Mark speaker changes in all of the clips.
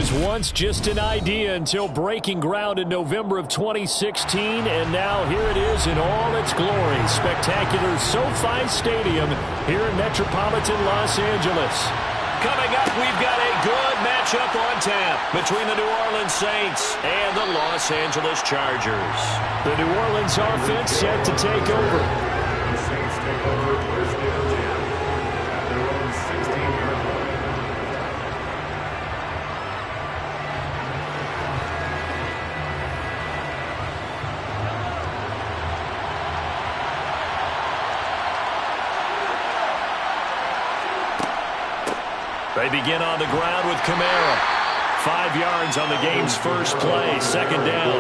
Speaker 1: was once just an idea until breaking ground in November of 2016, and now here it is in all its glory. Spectacular SoFi Stadium here in metropolitan Los Angeles. Coming up, we've got a good matchup on tap between the New Orleans Saints and the Los Angeles Chargers. The New Orleans offense set to take over.
Speaker 2: The Saints take over first down at their own 16-yard line.
Speaker 1: They begin on the ground with Kamara. 5 yards on the game's first play, second down.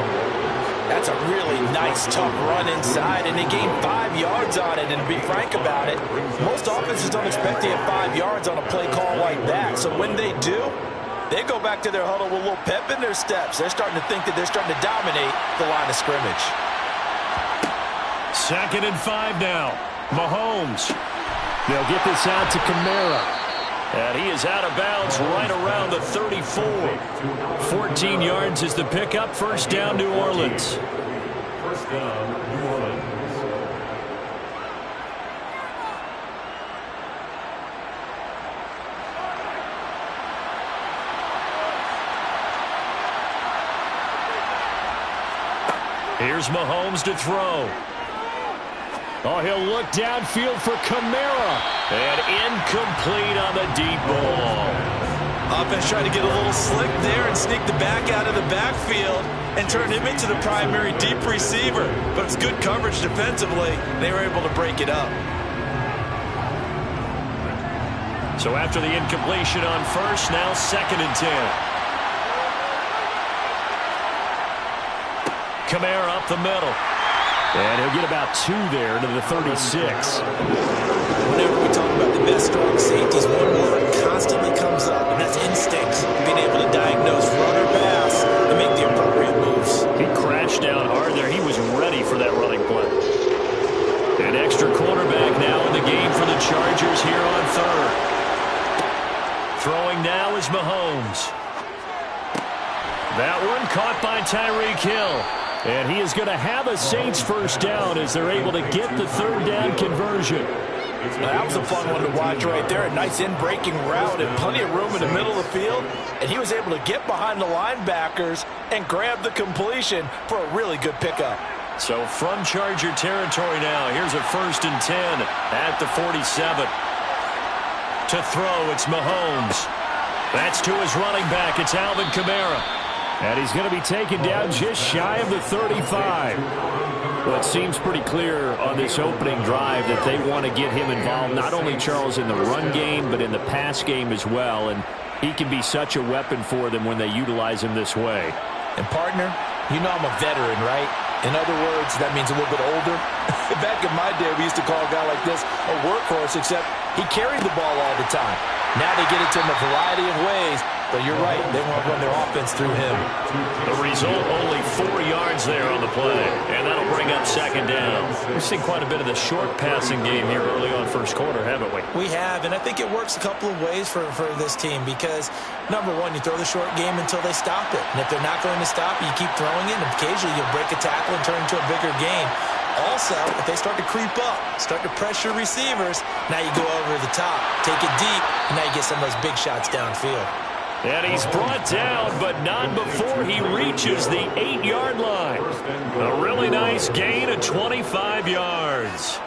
Speaker 3: That's a really nice, tough run inside, and they gained 5 yards on it. And to be frank about it, most offenses don't expect to get 5 yards on a play call like that. So when they do, they go back to their huddle with a little pep in their steps. They're starting to think that they're starting to dominate the line of scrimmage.
Speaker 1: 2nd and 5 now. Mahomes. They'll get this out to Kamara. And he is out of bounds right around the 34. 14 yards is the pickup. First down, New Orleans.
Speaker 2: First down, New Orleans.
Speaker 1: Here's Mahomes to throw. Oh, he'll look downfield for Kamara. And incomplete on the deep ball.
Speaker 3: Offense trying to get a little slick there and sneak the back out of the backfield and turn him into the primary deep receiver. But it's good coverage defensively. They were able to break it up.
Speaker 1: So after the incompletion on first, now 2nd and 10. Kamara up the middle. And he'll get about 2 there to the 36.
Speaker 3: Whenever we talk about the best strong safeties, one word constantly comes up, and that's instincts. Being able to diagnose run or pass and make the appropriate moves.
Speaker 1: He crashed down hard there. He was ready for that running play. An extra quarterback now in the game for the Chargers here on 3rd. Throwing now is Mahomes. That one caught by Tyreek Hill. And he is going to have a Saints first down as they're able to get the 3rd down conversion.
Speaker 3: That was a fun one to watch right there. A nice in-breaking route and plenty of room in the middle of the field. And he was able to get behind the linebackers and grab the completion for a really good pickup.
Speaker 1: So from Charger territory now, here's a 1st and 10 at the 47. To throw, it's Mahomes. That's to his running back. It's Alvin Kamara. And he's going to be taken down just shy of the 35. Well, it seems pretty clear on this opening drive that they want to get him involved, not only, Charles, in the run game, but in the pass game as well. And he can be such a weapon for them when they utilize him this way.
Speaker 3: And, partner, you know I'm a veteran, right? In other words, that means a little bit older. Back in my day, we used to call a guy like this a workhorse, except he carried the ball all the time. Now they get it to him a variety of ways. But you're right, they want to run their offense through him.
Speaker 1: The result, only 4 yards there on the play. And that'll bring up 2nd down. We've seen quite a bit of the short passing game here early on first quarter, haven't we?
Speaker 3: We have, and I think it works a couple of ways for this team because, number one, you throw the short game until they stop it. And if they're not going to stop it, you keep throwing it, and occasionally you'll break a tackle and turn it into a bigger gain. Also, if they start to creep up, start to pressure receivers, now you go over the top, take it deep, and now you get some of those big shots downfield.
Speaker 1: And he's brought down, but not before he reaches the 8-yard line. A really nice gain of 25 yards.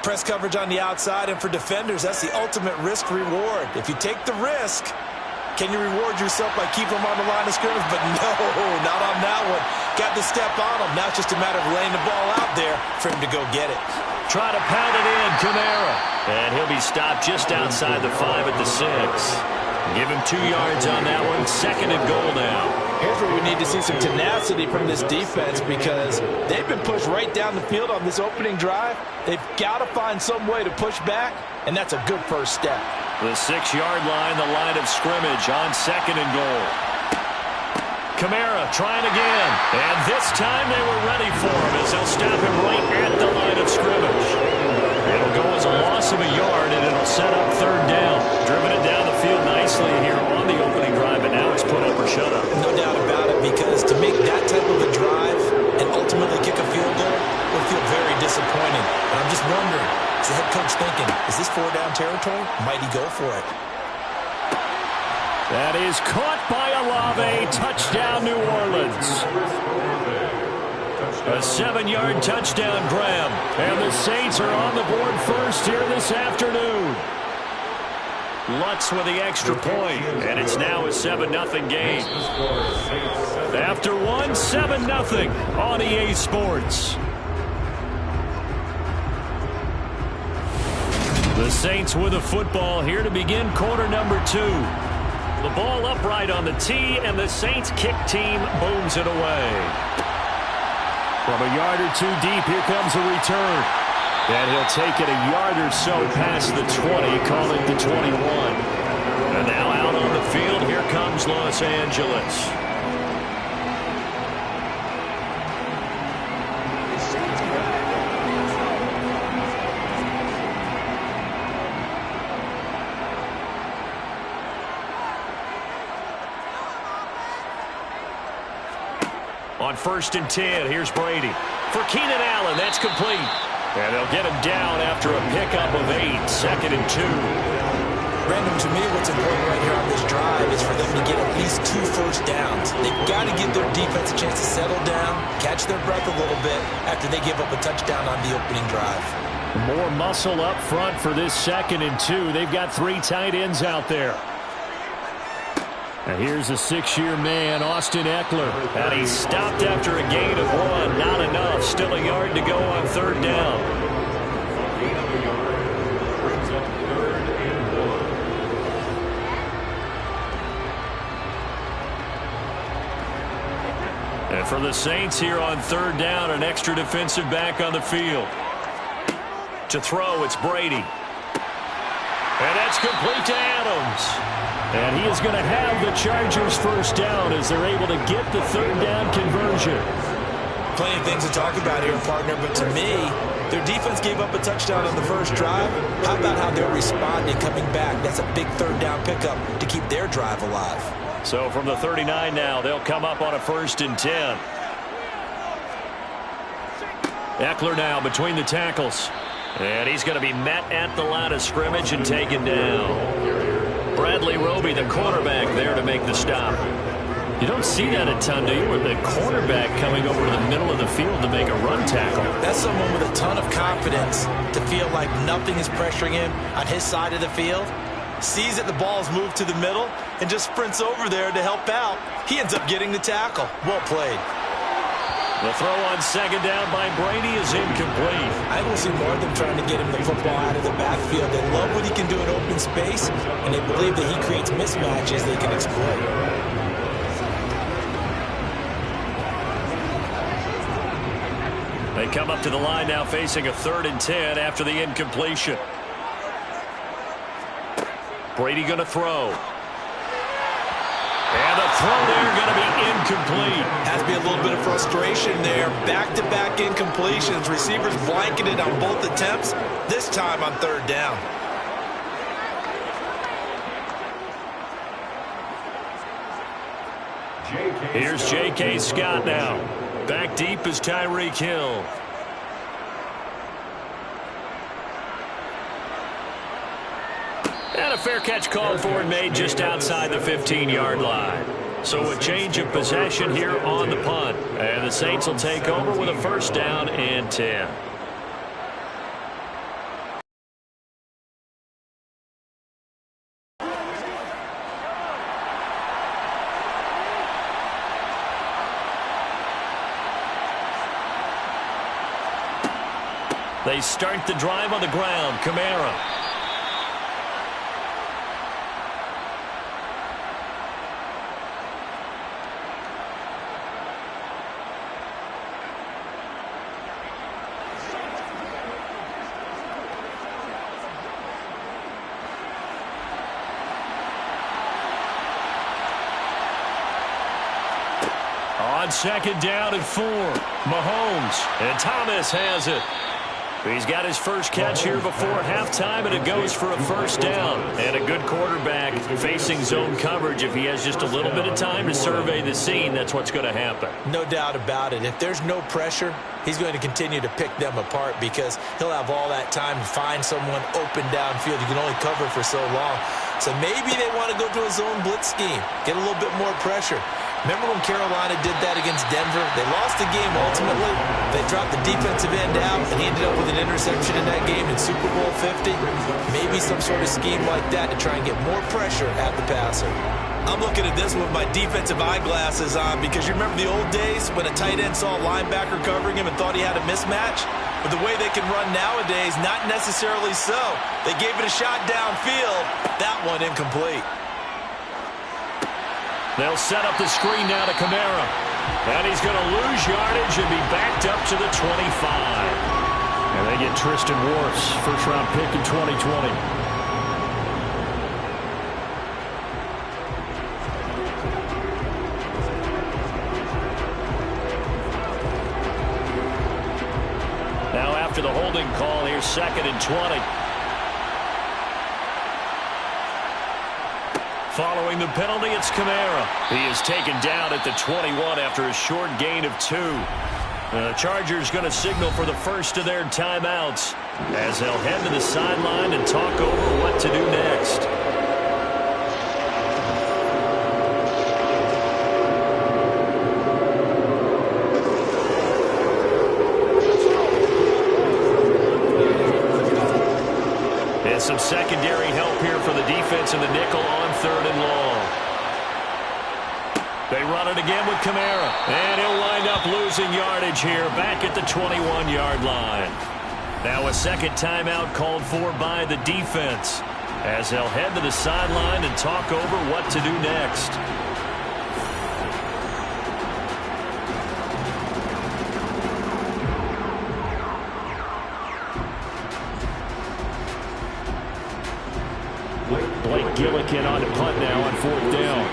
Speaker 3: Press coverage on the outside, and for defenders, that's the ultimate risk-reward. If you take the risk, can you reward yourself by keeping them on the line of scrimmage? But no, not on that one. Got to step on them. Now it's just a matter of laying the ball out there for him to go get it.
Speaker 1: Try to pound it in, Kamara. And he'll be stopped just outside the 5 at the 6. Give him 2 yards on that one. 2nd and goal now.
Speaker 3: Here's where we need to see some tenacity from this defense because they've been pushed right down the field on this opening drive. They've got to find some way to push back, and that's a good first step.
Speaker 1: The 6-yard line, the line of scrimmage on 2nd and goal. Kamara trying again. And this time they were ready for him as they'll stop him right at the line of scrimmage. It'll go as a loss of a yard, and it'll set up 3rd down. Driven it down the field nicely here on the opening drive, and now it's put up or shutout.
Speaker 3: No doubt about it, because to make that type of a drive and ultimately kick a field goal would feel very disappointing. And I'm just wondering, is the head coach thinking, is this 4-down territory? Might he go for it?
Speaker 1: That is caught by Olave. Touchdown, New Orleans. A 7-yard touchdown grab. And the Saints are on the board first here this afternoon. Lutz with the extra point, and it's now a 7-0 game. After one, 7-0 on EA Sports. The Saints with the football here to begin quarter number 2. The ball upright on the tee, and the Saints kick team booms it away. From a yard or two deep, here comes a return. And he'll take it a yard or so past the 20, call it the 21. And now out on the field, here comes Los Angeles. On 1st and 10, here's Brady. For Keenan Allen, that's complete. And they'll get him down after a pickup of 8, 2nd and 2.
Speaker 3: Brandon, to me, what's important right here on this drive is for them to get at least 2 first downs. They've got to give their defense a chance to settle down, catch their breath a little bit after they give up a touchdown on the opening drive.
Speaker 1: More muscle up front for this 2nd and 2. They've got 3 tight ends out there. Now here's a 6-year man, Austin Eckler. And he's stopped after a gain of 1. Not enough. Still a yard to go on 3rd down.
Speaker 2: Gain of a yard brings up 3rd and 1.
Speaker 1: And for the Saints here on 3rd down, an extra defensive back on the field. To throw, it's Brady. And that's complete to Adams. And he is going to have the Chargers first down as they're able to get the 3rd down conversion.
Speaker 3: Plenty of things to talk about here, partner, but to me, their defense gave up a touchdown on the first drive. How about how they're responding, coming back? That's a big 3rd down pickup to keep their drive alive.
Speaker 1: So from the 39 now, they'll come up on a 1st and 10. Eckler now between the tackles. And he's going to be met at the line of scrimmage and taken down. Bradley Roby, the quarterback, there to make the stop. You don't see that a ton, do you? With the quarterback coming over to the middle of the field to make a run tackle.
Speaker 3: That's someone with a ton of confidence to feel like nothing is pressuring him on his side of the field. Sees that the ball's moved to the middle and just sprints over there to help out. He ends up getting the tackle. Well played.
Speaker 1: The throw on 2nd down by Brady is incomplete.
Speaker 3: I will see more of them trying to get him the football out of the backfield. They love what he can do in open space, and they believe that he creates mismatches they can exploit.
Speaker 1: They come up to the line now facing a 3rd and 10 after the incompletion. Brady going to throw. And the throw there going to be incomplete.
Speaker 3: Has to be a little bit of frustration there. Back-to-back incompletions. Receivers blanketed on both attempts, this time on 3rd down.
Speaker 1: Here's J.K. Scott now. Back deep is Tyreek Hill. And a fair catch called for and made just outside the 15-yard line. So a change of possession here on the punt. And the Saints will take over with a 1st down and 10. They start the drive on the ground. Kamara. On 2nd down and 4. Mahomes. And Thomas has it. He's got his first catch here before halftime, and it goes for a 1st down. And a good quarterback Facing zone coverage, if he has just a little bit of time to survey the scene, that's what's going to happen.
Speaker 3: No doubt about it. If there's no pressure, he's going to continue to pick them apart because he'll have all that time to find someone open downfield. You can only cover for so long. So maybe they want to go to a zone blitz scheme, get a little bit more pressure. Remember when Carolina did that against Denver? They lost the game ultimately. They dropped the defensive end out, and he ended up with an interception in that game in Super Bowl 50. Maybe some sort of scheme like that to try and get more pressure at the passer. I'm looking at this with my defensive eyeglasses on because you remember the old days when a tight end saw a linebacker covering him and thought he had a mismatch? But the way they can run nowadays, not necessarily so. They gave it a shot downfield. That one incomplete.
Speaker 1: They'll set up the screen now to Kamara. And he's going to lose yardage and be backed up to the 25. And they get Tristan Wirfs, first-round pick in 2020. Now after the holding call, here's 2nd and 20. Following the penalty, it's Kamara. He is taken down at the 21 after a short gain of 2. The Chargers going to signal for the first of their timeouts as they'll head to the sideline and talk over what to do next. Some secondary help here for the defense in the nickel on 3rd and long. They run it again with Kamara. And he'll wind up losing yardage here back at the 21-yard line. Now a second timeout called for by the defense as they'll head to the sideline and talk over what to do next. Gillikin on the punt now on 4th down.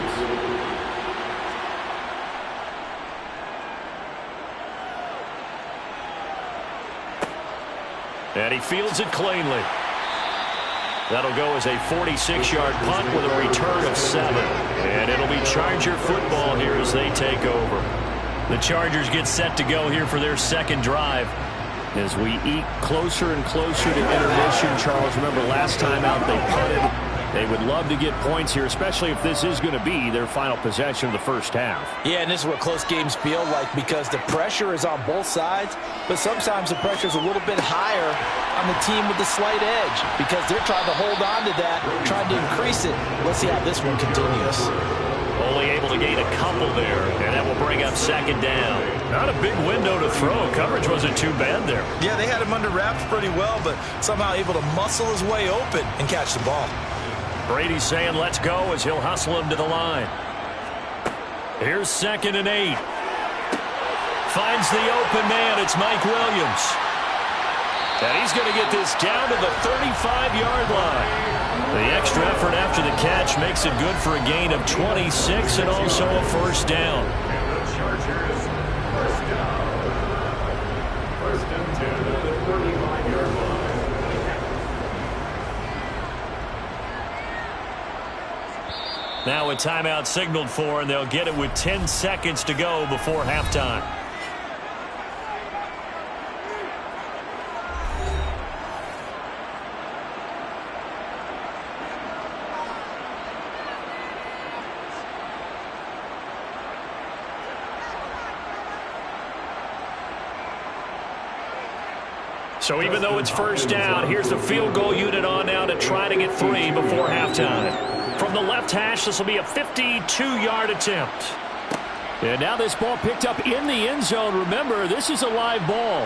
Speaker 1: And he fields it cleanly. That'll go as a 46-yard punt with a return of 7. And it'll be Charger football here as they take over. The Chargers get set to go here for their second drive. As we eke closer and closer to intermission, Charles, remember last time out they punted. They would love to get points here, especially if this is going to be their final possession of the first half. Yeah, and this is what close games feel like because the pressure is on both sides, but sometimes the pressure is a little bit higher on the team with the slight edge because they're trying to hold on to that, trying to increase it. Let's see how this one continues. Only able to gain a couple there, and that will bring up 2nd down. Not a big window to throw. Coverage wasn't too bad there. Yeah, they had him under wraps pretty well, but somehow able to muscle his way open and catch the ball. Brady's saying let's go as he'll hustle him to the line. Here's 2nd and 8. Finds the open man. It's Mike Williams. And he's going to get this down to the 35-yard line. The extra effort after the catch makes it good for a gain of 26 and also a first down.
Speaker 2: And the Chargers, first down. 1st and 10 at the 35-yard line.
Speaker 1: Now a timeout signaled for, and they'll get it with 10 seconds to go before halftime. So even though it's first down, here's the field goal unit on now to try to get 3 before halftime. From the left hash, this will be a 52-yard attempt. And now this ball picked up in the end zone. Remember, this is a live ball.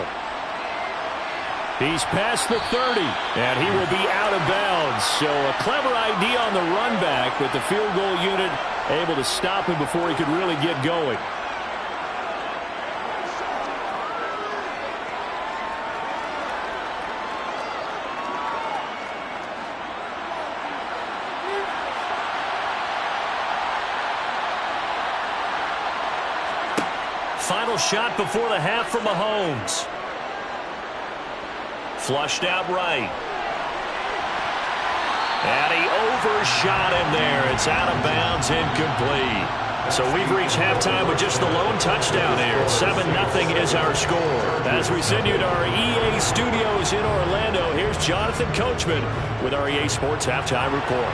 Speaker 1: He's past the 30, and he will be out of bounds. So a clever idea on the run back, but the field goal unit able to stop him before he could really get going. Final shot before the half from Mahomes. Flushed out right. And he overshot him there. It's out of bounds, incomplete. So we've reached halftime with just the lone touchdown here. 7-0 is our score. As we send you to our EA studios in Orlando, here's Jonathan Coachman with our EA Sports Halftime Report.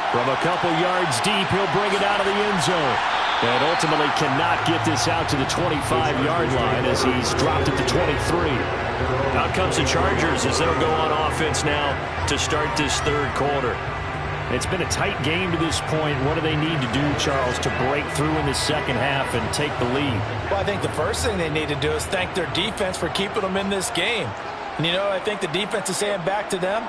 Speaker 1: From a couple yards deep, he'll bring it out of the end zone. And ultimately cannot get this out to the 25-yard line as he's dropped it to 23. Out comes the Chargers as they'll go on offense now to start this third quarter. It's been a tight game to this point. What do they need to do, Charles, to break through in the second half and take the lead?
Speaker 3: Well, I think the first thing they need to do is thank their defense for keeping them in this game. And, you know, I think the defense is saying back to them,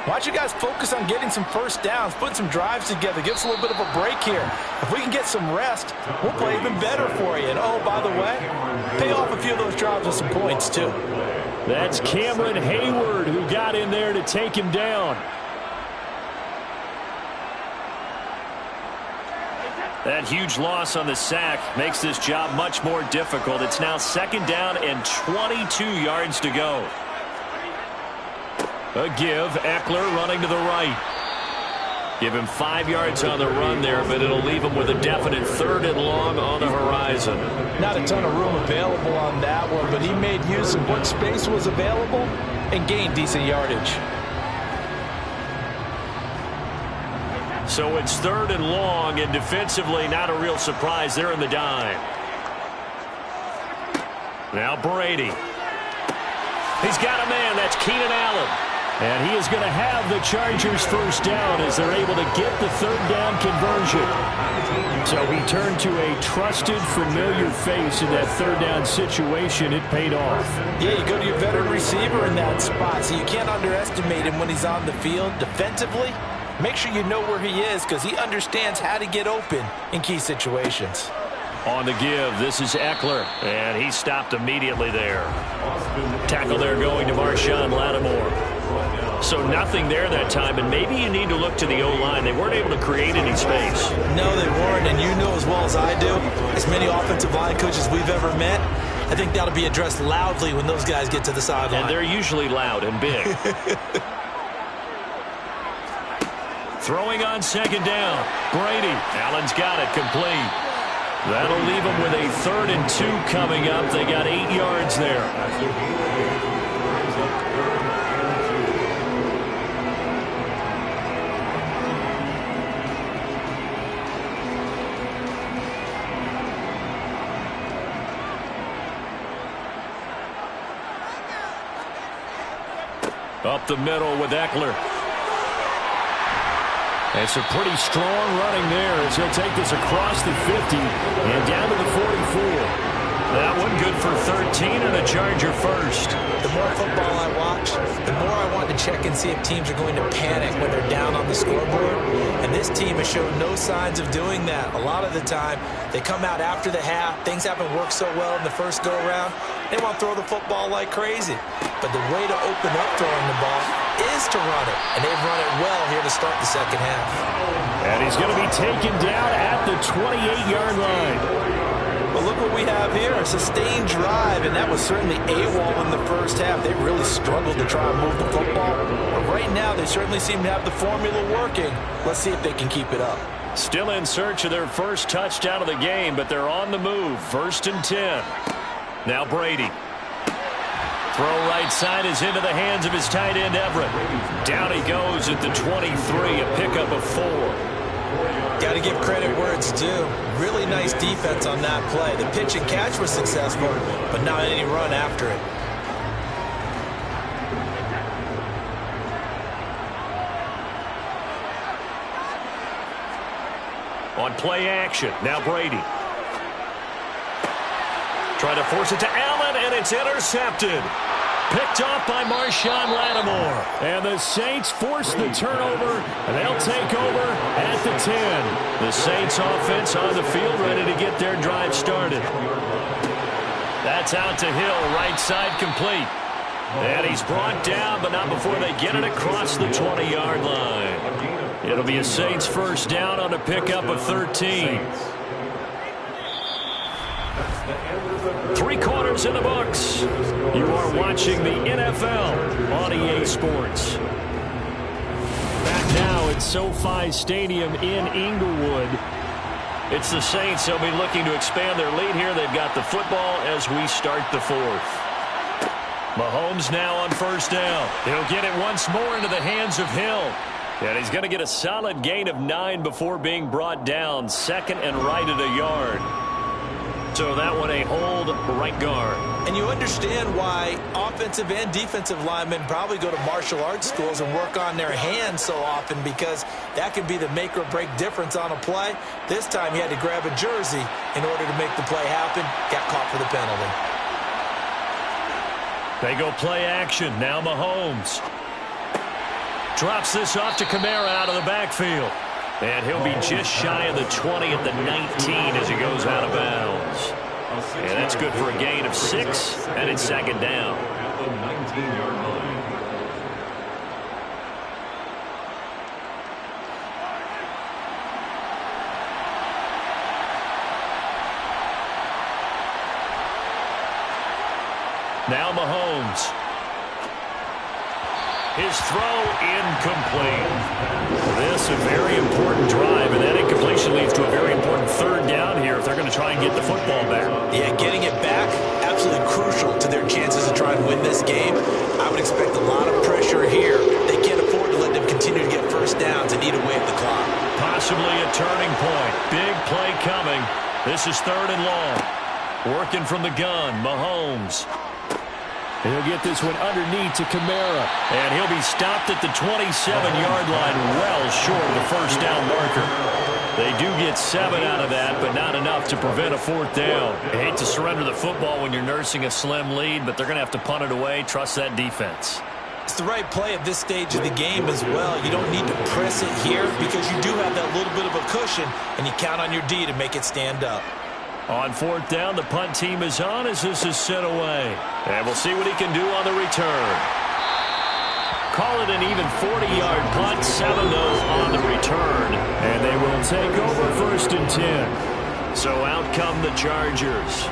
Speaker 3: why don't you guys focus on getting some first downs, putting some drives together, give us a little bit of a break here. If we can get some rest, we'll play even better for you. And, oh, by the way, pay off a few of those drives with some points, too.
Speaker 1: That's Cameron Hayward who got in there to take him down. That huge loss on the sack makes this job much more difficult. It's now 2nd down and 22 yards to go. A give, Eckler running to the right. Give him 5 yards on the run there, but it'll leave him with a definite 3rd and long on the horizon.
Speaker 3: Not a ton of room available on that one, but he made use of what space was available and gained decent yardage.
Speaker 1: So it's 3rd and long, and defensively not a real surprise. They're in the dime. Now Brady. He's got a man. That's Keenan Allen. And he is going to have the Chargers first down as they're able to get the 3rd down conversion. So he turned to a trusted, familiar face in that 3rd down situation. It paid off.
Speaker 3: Yeah, you go to your veteran receiver in that spot, so you can't underestimate him when he's on the field defensively. Make sure you know where he is because he understands how to get open in key situations.
Speaker 1: On the give, this is Eckler, and he stopped immediately there. Tackle there going to Marshawn Lattimore. So nothing there that time, and maybe you need to look to the O-line. They weren't able to create any space.
Speaker 3: No, they weren't, and you know as well as I do, as many offensive line coaches we've ever met, I think that'll be addressed loudly when those guys get to the sideline.
Speaker 1: And they're usually loud and big. Throwing on 2nd down. Brady. Allen's got it complete. That'll leave them with a 3rd and 2 coming up. They got 8 yards there. Up the middle with Eckler. It's a pretty strong running there as he'll take this across the 50 and down to the 44. That one good for 13 and a Charger first.
Speaker 3: The more football I watch, the more I want to check and see if teams are going to panic when they're down on the scoreboard. And this team has shown no signs of doing that. A lot of the time, they come out after the half. Things haven't worked so well in the first go-around. They want to throw the football like crazy. But the way to open up throwing the ball is to run it. And they've run it well here to start the second half.
Speaker 1: And he's going to be taken down at the 28-yard line.
Speaker 3: But look what we have here, a sustained drive, and that was certainly AWOL in the first half. They really struggled to try and move the football. But right now, they certainly seem to have the formula working. Let's see if they can keep it up.
Speaker 1: Still in search of their first touchdown of the game, but they're on the move. 1st and 10. Now Brady. Throw right side is into the hands of his tight end, Everett. Down he goes at the 23, a pickup of 4.
Speaker 3: Got to give credit where it's due. Really nice defense on that play. The pitch and catch was successful, but not any run after it.
Speaker 1: On play action, now Brady. Trying to force it to Allen, and it's intercepted. Picked off by Marshawn Lattimore. And the Saints force the turnover, and they'll take over at the 10. The Saints offense on the field ready to get their drive started. That's out to Hill, right side complete. And he's brought down, but not before they get it across the 20-yard line. It'll be a Saints first down on a pickup of 13. 3 quarters in the books. You are watching the NFL on EA Sports. at SoFi Stadium in Inglewood. It's the Saints. They'll be looking to expand their lead here. They've got the football as we start the fourth. Mahomes now on first down. He'll get it once more into the hands of Hill. And he's going to get a solid gain of 9 before being brought down. Second and right at a yard. So that one a hold, right guard.
Speaker 3: And you understand why offensive and defensive linemen probably go to martial arts schools and work on their hands so often, because that can be the make or break difference on a play. This time he had to grab a jersey in order to make the play happen. Got caught for the penalty.
Speaker 1: They go play action. Now Mahomes drops this off to Kamara out of the backfield. And he'll be just shy of the 20 at the 19 as he goes out of bounds. And that's good for a gain of 6, and it's second down.
Speaker 2: At the 19-yard line.
Speaker 1: Now Mahomes. His throw incomplete. This a very important drive, and that incompletion leads to a very important third down here if they're going to try and get the football back.
Speaker 3: Yeah, getting it back, absolutely crucial to their chances to try and win this game. I would expect a lot of pressure here. They can't afford to let them continue to get first downs and eat away at the clock.
Speaker 1: Possibly a turning point. Big play coming. This is third and long. Working from the gun, Mahomes. He'll get this one underneath to Kamara. And he'll be stopped at the 27-yard line, well short of the first down marker. They do get 7 out of that, but not enough to prevent a fourth down. I hate to surrender the football when you're nursing a slim lead, but they're going to have to punt it away. Trust that defense.
Speaker 3: It's the right play at this stage of the game as well. You don't need to press it here because you do have that little bit of a cushion, and you count on your D to make it stand up.
Speaker 1: On fourth down, the punt team is on as this is sent away. And we'll see what he can do on the return. Call it an even 40-yard punt, 7-0 on the return. And they will take over first and 10. So out come the Chargers.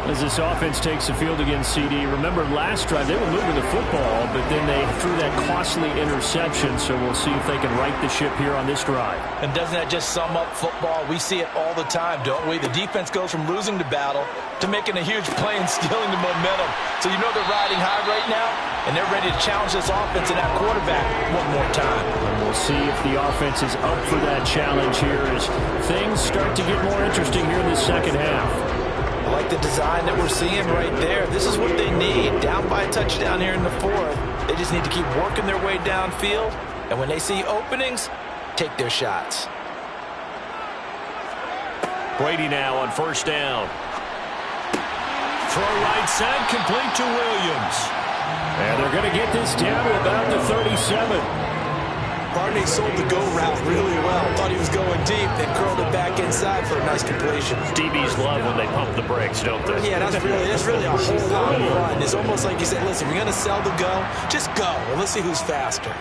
Speaker 1: As this offense takes the field against CD, remember last drive they were moving the football, but then they threw that costly interception, so we'll see if they can right the ship here on this drive.
Speaker 3: And doesn't that just sum up football? We see it all the time, don't we? The defense goes from losing the battle to making a huge play and stealing the momentum. So you know they're riding high right now, and they're ready to challenge this offense and that quarterback one more time.
Speaker 1: And we'll see if the offense is up for that challenge here as things start to get more interesting here in the second half.
Speaker 3: I like the design that we're seeing right there. This is what they need. Down by a touchdown here in the fourth. They just need to keep working their way downfield. And when they see openings, take their shots.
Speaker 1: Brady now on first down. Throw right side, complete to Williams. And they're going to get this down to about the 37.
Speaker 3: Barney sold the go route really well. Thought he was going deep, then curled it back inside for a nice completion.
Speaker 1: DBs love when they pump the brakes, don't they?
Speaker 3: Yeah, that's really a whole long run. It's almost like you said, listen, we're going to sell the go. Just go, and let's see who's faster.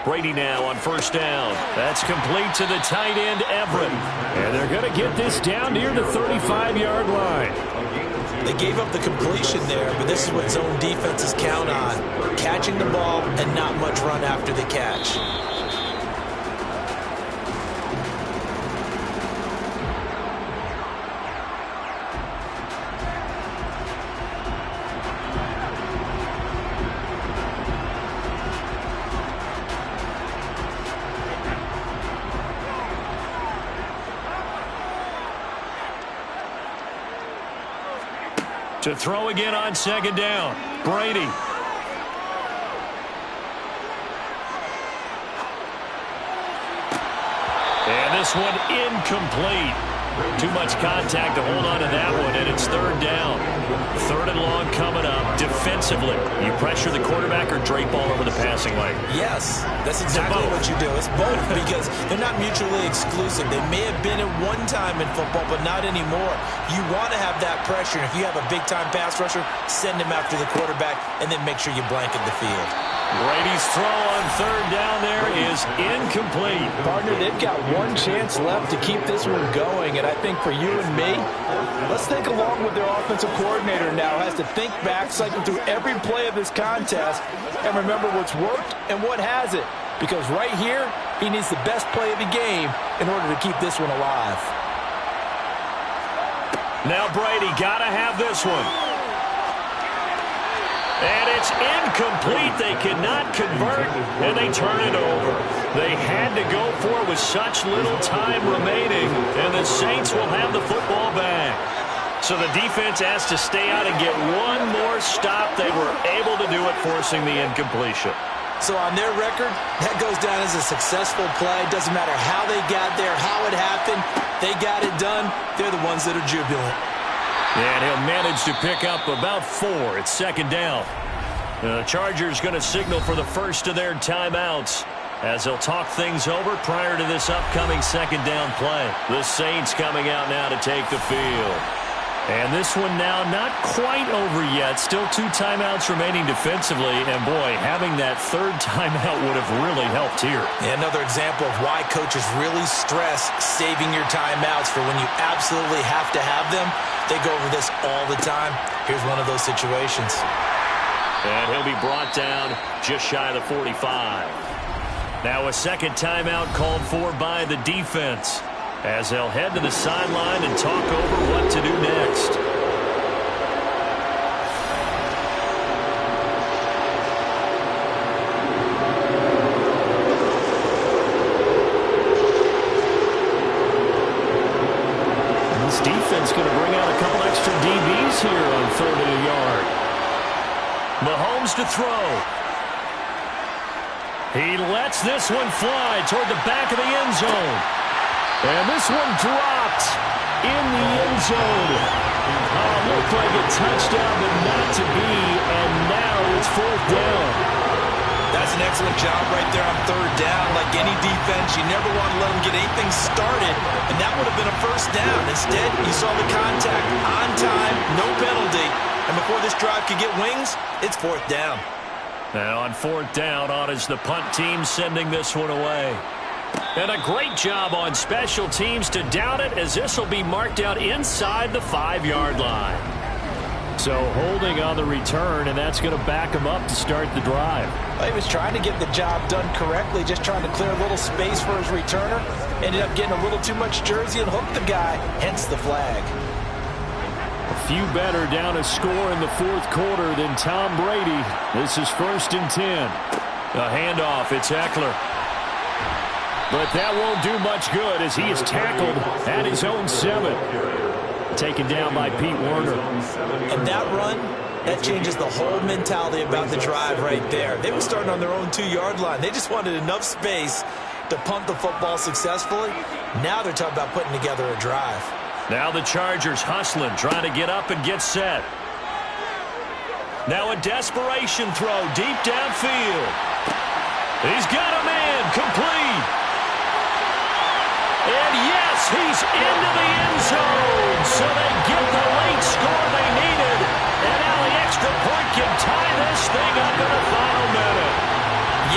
Speaker 1: Brady now on first down. That's complete to the tight end, Everett. And they're going to get this down near the 35-yard line.
Speaker 3: They gave up the completion there, but this is what zone defenses count on. Catching the ball and not much run after the catch.
Speaker 1: To throw again on second down, Brady. And this one incomplete. Too much contact to hold on to that one, and it's third down. Third and long coming up. Defensively, you pressure the quarterback or drape all over the passing lane?
Speaker 3: Yes, that's exactly what you do. It's both because they're not mutually exclusive. They may have been at one time in football, but not anymore. You want to have that pressure. If you have a big-time pass rusher, send him after the quarterback, and then make sure you blanket the field.
Speaker 1: Brady's throw on third down there is incomplete.
Speaker 3: Partner, they've got one chance left to keep this one going, and I think for you and me, let's think along with their offensive coordinator now. Has to think back, cycle through every play of this contest, and remember what's worked and what hasn't. Because right here, he needs the best play of the game in order to keep this one alive.
Speaker 1: Now Brady got to have this one. And it's incomplete. They cannot convert, and they turn it over. They had to go for it with such little time remaining, and the Saints will have the football back. So the defense has to stay out and get one more stop. They were able to do it, forcing the incompletion.
Speaker 3: So on their record, that goes down as a successful play. Doesn't matter how they got there, how it happened. They got it done. They're the ones that are jubilant.
Speaker 1: And he'll manage to pick up about 4. It's second down. The Chargers going to signal for the first of their timeouts as they'll talk things over prior to this upcoming second down play. The Saints coming out now to take the field. And this one now not quite over yet. Still 2 timeouts remaining defensively. And, boy, having that third timeout would have really helped here.
Speaker 3: Yeah, another example of why coaches really stress saving your timeouts for when you absolutely have to have them. They go over this all the time. Here's one of those situations.
Speaker 1: And he'll be brought down just shy of the 45. Now a second timeout called for by the defense, as they'll head to the sideline and talk over what to do next. This defense going to bring out a couple extra DBs here on 3rd and a yard. Mahomes to throw. He lets this one fly toward the back of the end zone. And this one dropped in the end zone. Looked like a touchdown, but not to be. And now it's 4th down.
Speaker 3: That's an excellent job right there on 3rd down. Like any defense, you never want to let them get anything started. And that would have been a 1st down. Instead, you saw the contact on time, no penalty. And before this drive could get wings, it's 4th down.
Speaker 1: Now on 4th down, on is the punt team sending this one away. And a great job on special teams to down it, as this will be marked out inside the 5-yard line. So holding on the return, and that's going to back him up to start the drive.
Speaker 3: He was trying to get the job done correctly, just trying to clear a little space for his returner. Ended up getting a little too much jersey and hooked the guy, hence the flag.
Speaker 1: A few better down a score in the 4th quarter than Tom Brady. This is 1st and 10. A handoff, it's Eckler. But that won't do much good as he is tackled at his own 7. Taken down by Pete Werner.
Speaker 3: And that run, that changes the whole mentality about the drive right there. They were starting on their own 2-yard line. They just wanted enough space to punt the football successfully. Now they're talking about putting together a drive.
Speaker 1: Now the Chargers hustling, trying to get up and get set. Now a desperation throw deep downfield. He's got a man, complete. And yes, he's into the end zone. So they get the late score they needed. And now the extra point can tie this thing up in the final minute.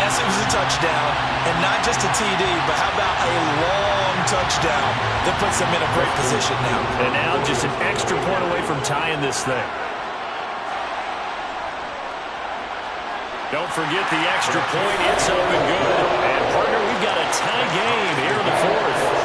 Speaker 3: Yes, it was a touchdown. And not just a TD, but how about a long touchdown that puts them in a great position now.
Speaker 1: And now just an extra point away from tying this thing. Don't forget the extra point. It's up and good. And, partner, we've got a tie game here in the 4th.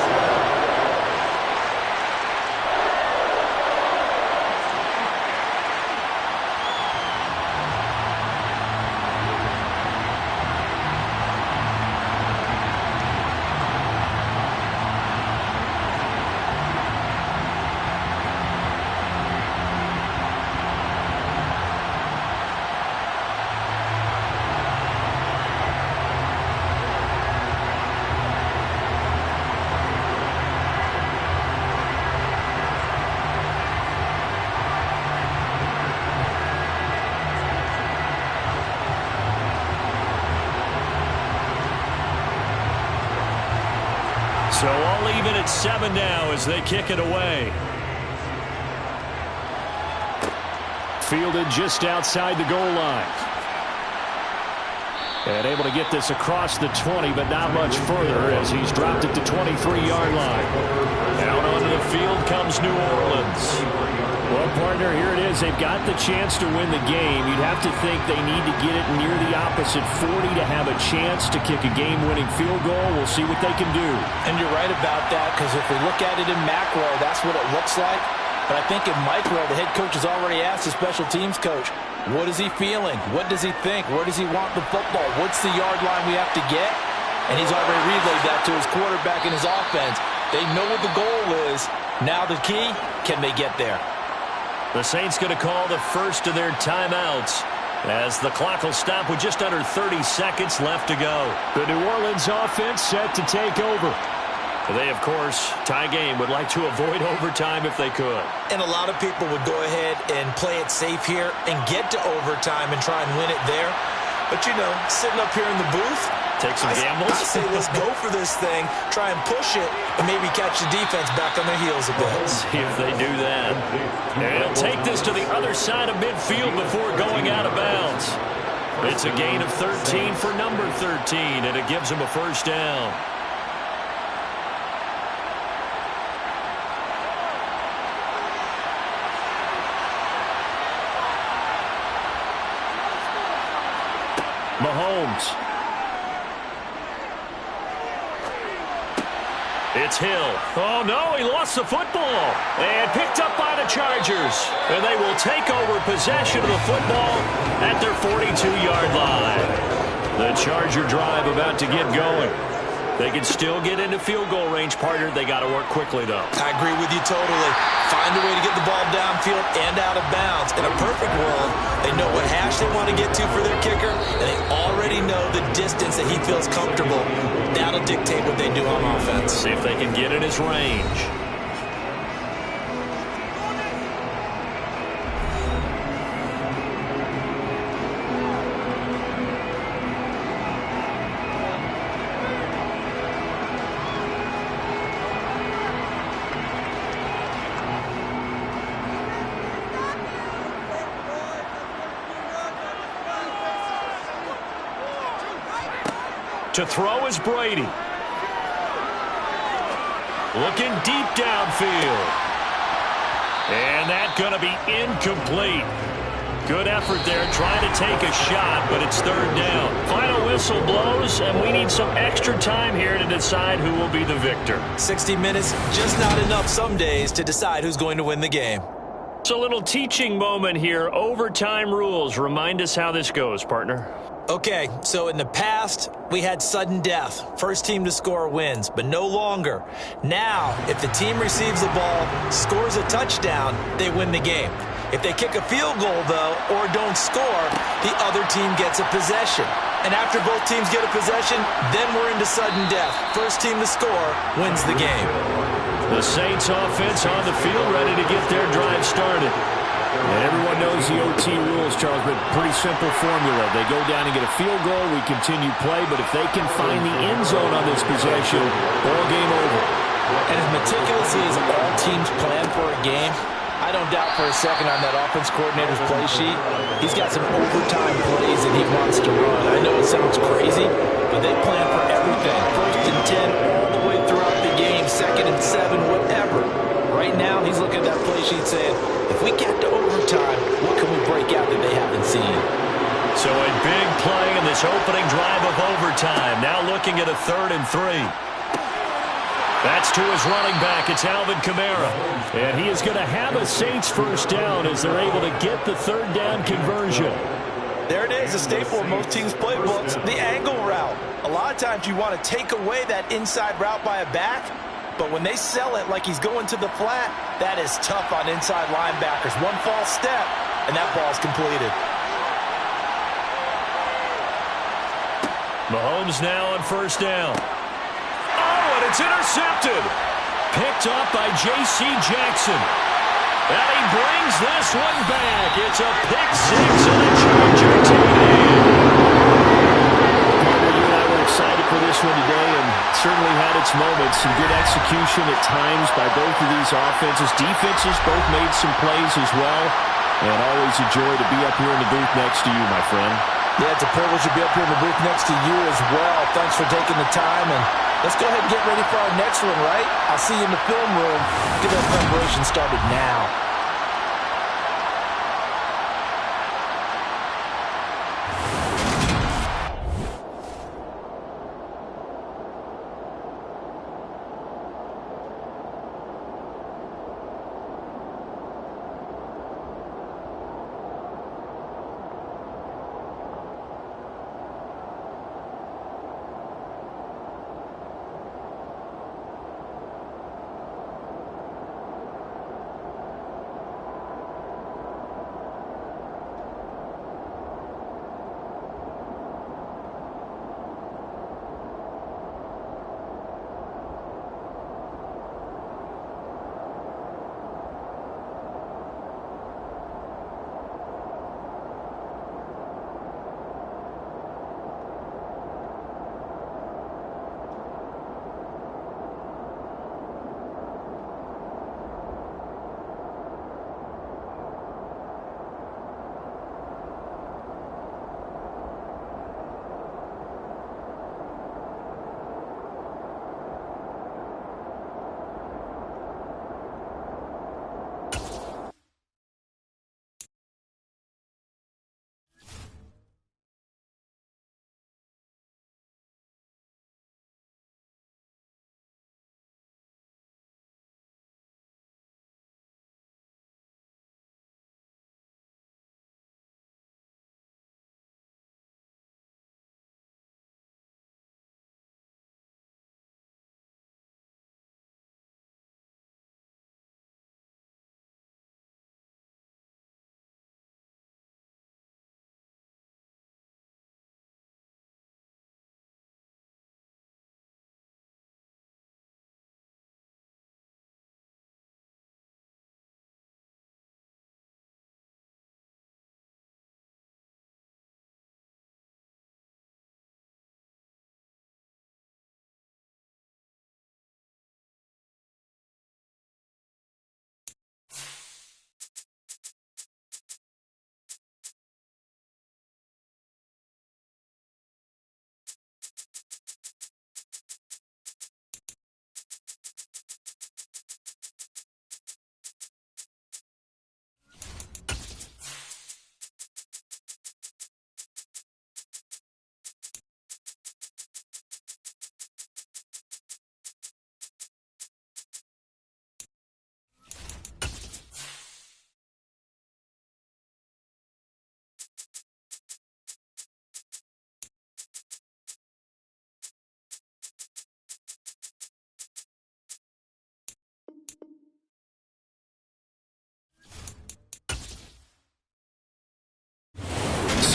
Speaker 1: So all even at 7 now as they kick it away. Fielded just outside the goal line. And able to get this across the 20, but not much further as he's dropped it to 23-yard line. Out onto the field comes New Orleans. Well, partner, here it is. They've got the chance to win the game. You'd have to think they need to get it near the opposite 40 to have a chance to kick a game-winning field goal. We'll see what they can do.
Speaker 3: And you're right about that, because if we look at it in macro, that's what it looks like. But I think in micro, the head coach has already asked the special teams coach, what is he feeling? What does he think? Where does he want the football? What's the yard line we have to get? And he's already relayed that to his quarterback and his offense. They know what the goal is. Now the key, can they get there?
Speaker 1: The Saints going to call the first of their timeouts as the clock will stop with just under 30 seconds left to go. The New Orleans offense set to take over. They, of course, tie game, would like to avoid overtime if they could.
Speaker 3: And a lot of people would go ahead and play it safe here and get to overtime and try and win it there. But, you know, sitting up here in the booth,
Speaker 1: take some gambles.
Speaker 3: I say let's go for this thing, try and push it, and maybe catch the defense back on their heels a bit.
Speaker 1: Let's see if they do that. And he'll take this to the other side of midfield before going out of bounds. It's a gain of 13 for number 13, and it gives him a first down. Mahomes. It's Hill. Oh, no, he lost the football. And picked up by the Chargers. And they will take over possession of the football at their 42-yard line. The Charger drive about to get going. They can still get into field goal range, partner. They got to work quickly, though.
Speaker 3: I agree with you totally. Find a way to get the ball downfield and out of bounds. In a perfect world, they know what hash they want to get to for their kicker, and they already know the distance that he feels comfortable. That'll dictate what they do on offense.
Speaker 1: See if they can get in his range. To throw is Brady. Looking deep downfield. And that's going to be incomplete. Good effort there trying to take a shot, but it's third down. Final whistle blows, and we need some extra time here to decide who will be the victor.
Speaker 3: 60 minutes, just not enough some days to decide who's going to win the game.
Speaker 1: It's a little teaching moment here. Overtime rules. Remind us how this goes, partner.
Speaker 3: Okay, so in the past, we had sudden death. First team to score wins, but no longer. Now, if the team receives the ball, scores a touchdown, they win the game. If they kick a field goal, though, or don't score, the other team gets a possession. And after both teams get a possession, then we're into sudden death. First team to score wins the game.
Speaker 1: The Saints offense on the field ready to get their drive started. And everyone knows the OT rules, Charles, but pretty simple formula. They go down and get a field goal, we continue play, but if they can find the end zone on this possession, ball game over.
Speaker 3: And as meticulously as all teams plan for a game, I don't doubt for a second on that offense coordinator's play sheet, he's got some overtime plays that he wants to run. I know it sounds crazy, but they plan for everything. 1st and 10 all the way throughout the game, 2nd and 7, whatever. Right now, he's looking at that play sheet saying, if we get to overtime, what can we break out that they haven't seen?
Speaker 1: So a big play in this opening drive of overtime. Now looking at a 3rd and 3. That's to his running back. It's Alvin Kamara. And he is going to have a Saints first down as they're able to get the 3rd down conversion.
Speaker 3: There it is, a staple of most teams' playbooks, the angle route. A lot of times you want to take away that inside route by a back, but when they sell it like he's going to the flat, that is tough on inside linebackers. One false step, and that ball's completed.
Speaker 1: Mahomes now on first down. Oh, and it's intercepted. Picked up by J.C. Jackson. And he brings this one back. It's a pick six and a Charger TD. You and I were excited for this one today and certainly had its moments. Some good execution at times by both of these offenses. Defenses both made some plays as well. And always a joy to be up here in the booth next to you, my friend.
Speaker 3: Yeah, it's a privilege to be up here in the booth next to you as well. Thanks for taking the time, and let's go ahead and get ready for our next one, right? I'll see you in the film room. Get that preparation started now.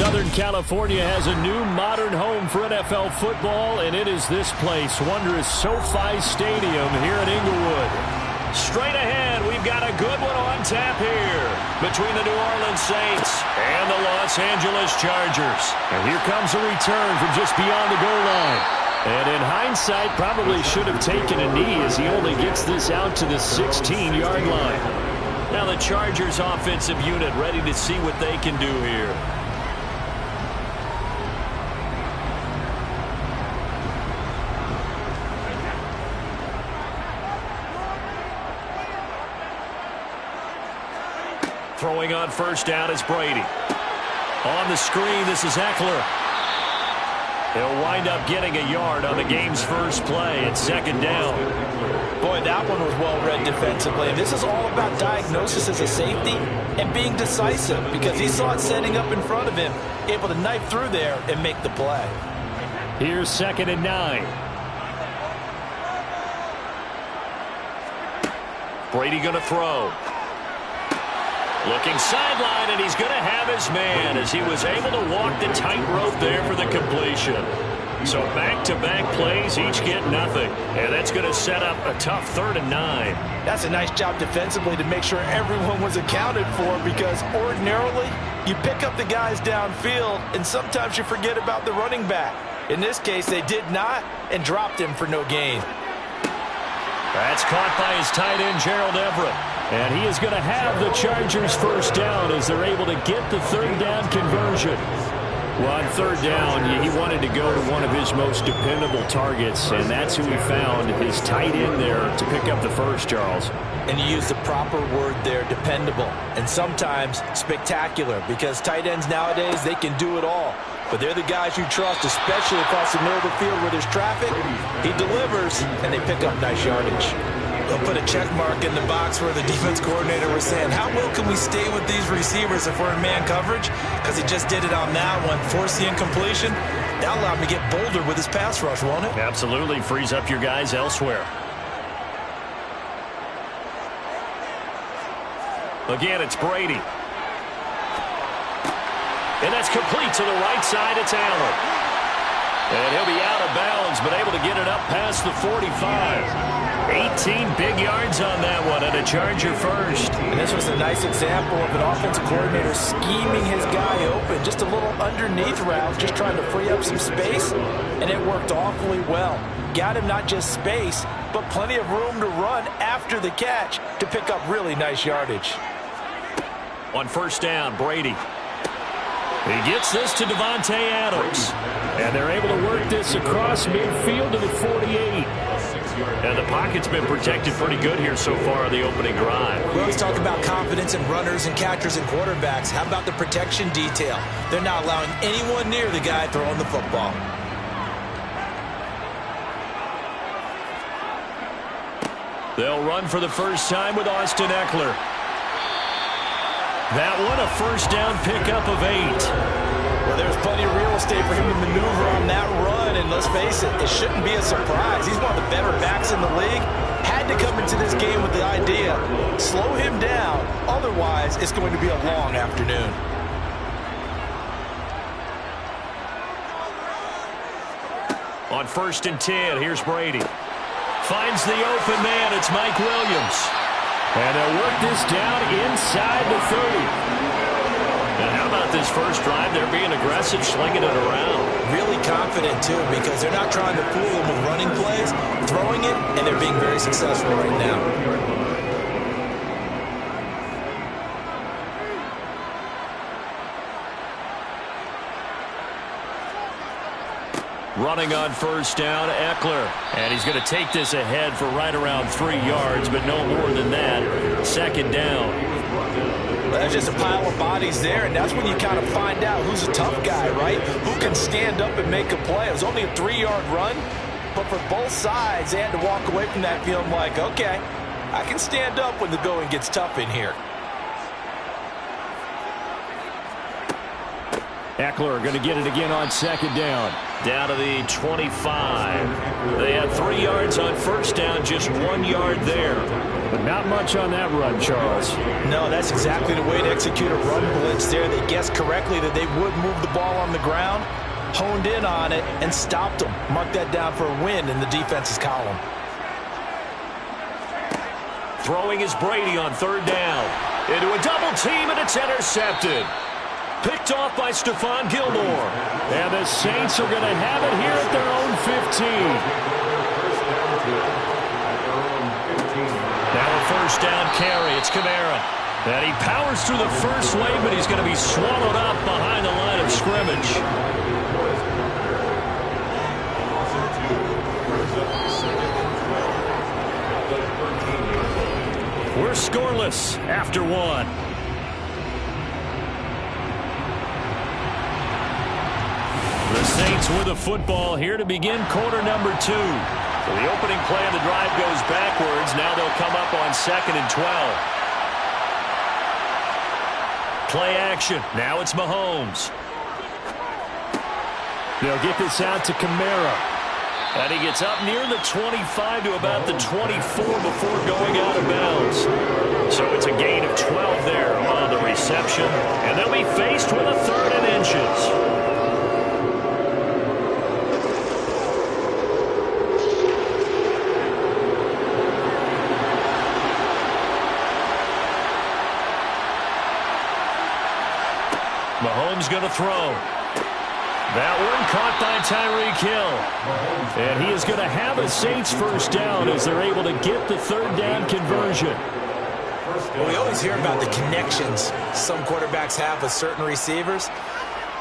Speaker 1: Southern California has a new modern home for NFL football, and it is this place, wondrous SoFi Stadium here in Inglewood. Straight ahead, we've got a good one on tap here between the New Orleans Saints and the Los Angeles Chargers. And here comes a return from just beyond the goal line. And in hindsight, probably should have taken a knee as he only gets this out to the 16-yard line. Now the Chargers offensive unit ready to see what they can do here. Throwing on first down is Brady. On the screen, this is Eckler. He'll wind up getting a yard on the game's first play at second down.
Speaker 3: Boy, that one was well read defensively. And this is all about diagnosis as a safety and being decisive because he saw it setting up in front of him, able to knife through there and make the play.
Speaker 1: Here's 2nd and 9. Brady going to throw. Looking sideline, and he's going to have his man as he was able to walk the tightrope there for the completion. So back-to-back plays, each get nothing. And that's going to set up a tough 3rd and 9.
Speaker 3: That's a nice job defensively to make sure everyone was accounted for because ordinarily you pick up the guys downfield and sometimes you forget about the running back. In this case, they did not and dropped him for no gain.
Speaker 1: That's caught by his tight end, Gerald Everett. And he is going to have the Chargers first down as they're able to get the 3rd down conversion. Well, on third down, he wanted to go to one of his most dependable targets, and that's who he found, his tight end there, to pick up the first, Charles.
Speaker 3: And you use the proper word there, dependable, and sometimes spectacular, because tight ends nowadays, they can do it all. But they're the guys you trust, especially across the middle of the field where there's traffic. He delivers, and they pick up nice yardage. They'll put a check mark in the box where the defense coordinator was saying, how well can we stay with these receivers if we're in man coverage? Because he just did it on that one, forced the incompletion. That'll allow him to get bolder with his pass rush, won't it?
Speaker 1: Absolutely, frees up your guys elsewhere. Again, it's Brady. And that's complete to the right side. It's Allen. And he'll be out of bounds, but able to get it up past the 45. 18 big yards on that one, and a Charger first.
Speaker 3: And this was a nice example of an offensive coordinator scheming his guy open. Just a little underneath route, just trying to free up some space, and it worked awfully well. Got him not just space, but plenty of room to run after the catch to pick up really nice yardage.
Speaker 1: On first down, Brady. He gets this to Devontae Adams. And they're able to work this across midfield to the 48. And the pocket's been protected pretty good here so far on the opening drive.
Speaker 3: We always talk about confidence in runners and catchers and quarterbacks. How about the protection detail? They're not allowing anyone near the guy throwing the football.
Speaker 1: They'll run for the first time with Austin Eckler. That one, a first down pickup of 8.
Speaker 3: Well, there's plenty of real estate for him to maneuver on that run, and let's face it, it shouldn't be a surprise. He's one of the better backs in the league. Had to come into this game with the idea, slow him down, otherwise it's going to be a long afternoon.
Speaker 1: On first and 10, here's Brady. Finds the open man, it's Mike Williams. And they'll work this down inside the 30. And how about this first drive? They're being aggressive, slinging it around.
Speaker 3: Really confident, too, because they're not trying to fool them with running plays, throwing it, and they're being very successful right now.
Speaker 1: Running on first down, Eckler. And he's going to take this ahead for right around 3 yards, but no more than that. Second down.
Speaker 3: Well, there's just a pile of bodies there, and that's when you kind of find out who's a tough guy, right? Who can stand up and make a play. It was only a 3-yard run, but for both sides, they had to walk away from that feeling like, okay, I can stand up when the going gets tough in here.
Speaker 1: Eckler going to get it again on second down. Down to the 25. They had 3 yards on first down, just 1 yard there. But not much on that run, Charles.
Speaker 3: No, that's exactly the way to execute a run blitz there. They guessed correctly that they would move the ball on the ground, honed in on it, and stopped them. Mark that down for a win in the defense's column.
Speaker 1: Throwing is Brady on third down. Into a double team, and it's intercepted. Picked off by Stephon Gilmore. And the Saints are going to have it here at their own 15. Now a first down carry. It's Kamara. And he powers through the first wave, but he's going to be swallowed up behind the line of scrimmage. We're scoreless after 1. The Saints with the football here to begin quarter number 2. So the opening play of the drive goes backwards. Now they'll come up on 2nd and 12. Play action. Now it's Mahomes. They'll get this out to Kamara. And he gets up near the 25 to about the 24 before going out of bounds. So it's a gain of 12 there on the reception. And they'll be faced with a 3rd and inches. Mahomes going to throw. That one caught by Tyreek Hill. And he is going to have a Saints first down as they're able to get the 3rd down conversion.
Speaker 3: Well, we always hear about the connections some quarterbacks have with certain receivers.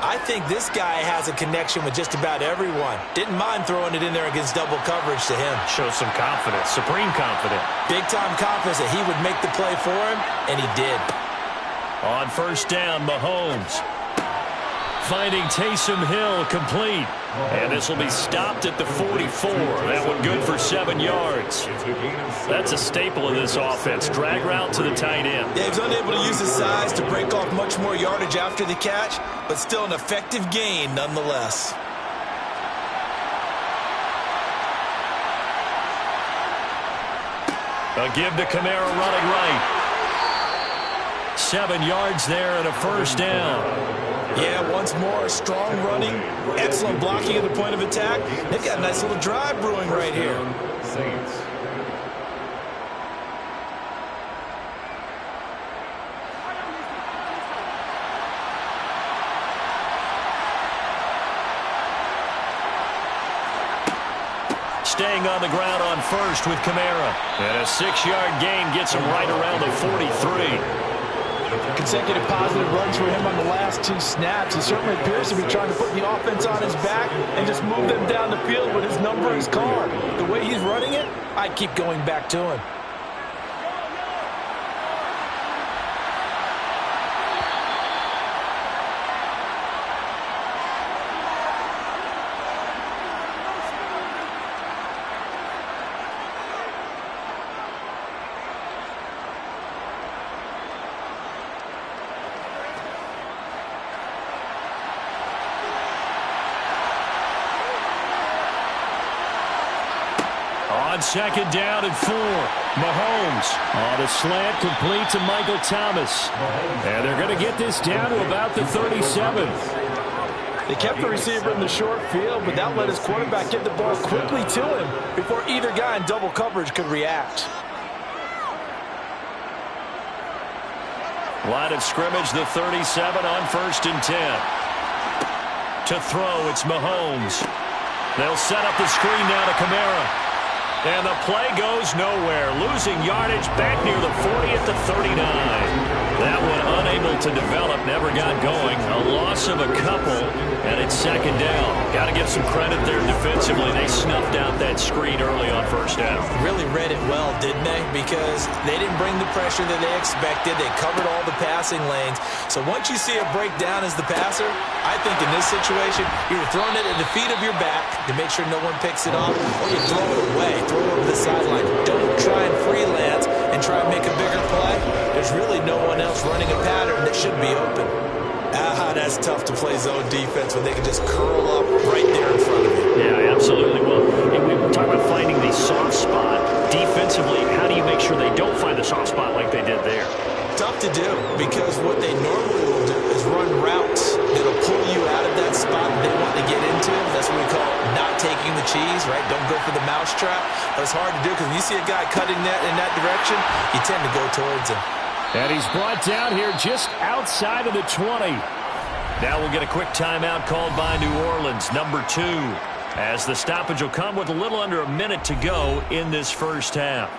Speaker 3: I think this guy has a connection with just about everyone. Didn't mind throwing it in there against double coverage to him.
Speaker 1: Shows some confidence, supreme confidence.
Speaker 3: Big-time confidence that he would make the play for him, and he did.
Speaker 1: On first down, Mahomes finding Taysom Hill complete. And this will be stopped at the 44. That one good for 7 yards. That's a staple of this offense. Drag route to the tight end.
Speaker 3: Yeah, he was unable to use his size to break off much more yardage after the catch, but still an effective gain nonetheless.
Speaker 1: A give to Kamara running right. 7 yards there and a first down.
Speaker 3: Yeah, once more, strong running, excellent blocking at the point of attack. They've got a nice little drive brewing right here.
Speaker 2: Saints.
Speaker 1: Staying on the ground on first with Kamara. And a 6-yard gain gets him right around the 43.
Speaker 4: Consecutive positive runs for him on the last 2 snaps. He certainly appears to be trying to put the offense on his back and just move them down the field when his number is called. The way he's running it, I keep going back to him.
Speaker 1: On second down and 4, Mahomes on a slant complete to Michael Thomas. And they're going to get this down to about the 37.
Speaker 4: They kept the receiver in the short field, but that let his quarterback get the ball quickly to him before either guy in double coverage could react.
Speaker 1: Line of scrimmage, the 37 on first and 10. To throw, it's Mahomes. They'll set up the screen now to Kamara. And the play goes nowhere. Losing yardage back near the 40 at the 39. That one unable to develop, never got going. A loss of a couple, and it's second down. Got to give some credit there defensively. They snuffed out that screen early on first down.
Speaker 3: Really read it well, didn't they? Because they didn't bring the pressure that they expected. They covered all the passing lanes. So once you see a breakdown as the passer, I think in this situation, you're throwing it at the feet of your back to make sure no one picks it off, or you throw it away, throw it over the sideline. Don't try and freelance and try and make a bigger play. There's really no one else running a pattern that should be open. That's tough to play zone defense when they can just curl up right there in front of you.
Speaker 1: Yeah, absolutely. Well, we talk about finding the soft spot. Defensively, how do you make sure they don't find the soft spot like they did there?
Speaker 3: Tough to do, because what they normally will do is run routes that'll pull you out of that spot that they want to get into. That's what we call not taking the cheese, right? Don't go for the mousetrap. But it's hard to do because when you see a guy cutting that in that direction, you tend to go towards him.
Speaker 1: And he's brought down here just outside of the 20. Now we'll get a quick timeout called by New Orleans, number 2, as the stoppage will come with a little under a minute to go in this first half.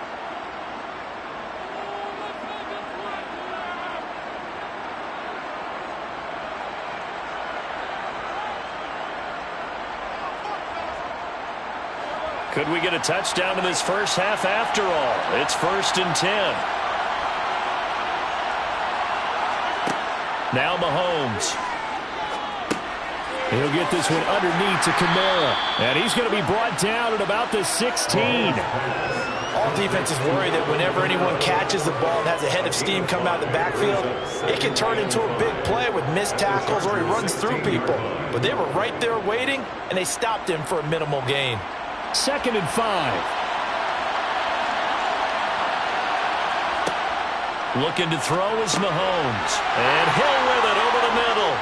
Speaker 1: Could we get a touchdown in this first half after all? It's first and 10. Now Mahomes. He'll get this one underneath to Kamara. And he's going to be brought down at about the 16.
Speaker 4: All defenses worry that whenever anyone catches the ball and has a head of steam come out of the backfield, it can turn into a big play with missed tackles or he runs through people. But they were right there waiting, and they stopped him for a minimal gain.
Speaker 1: Second and 5. Looking to throw is Mahomes. And Hill with it over the middle.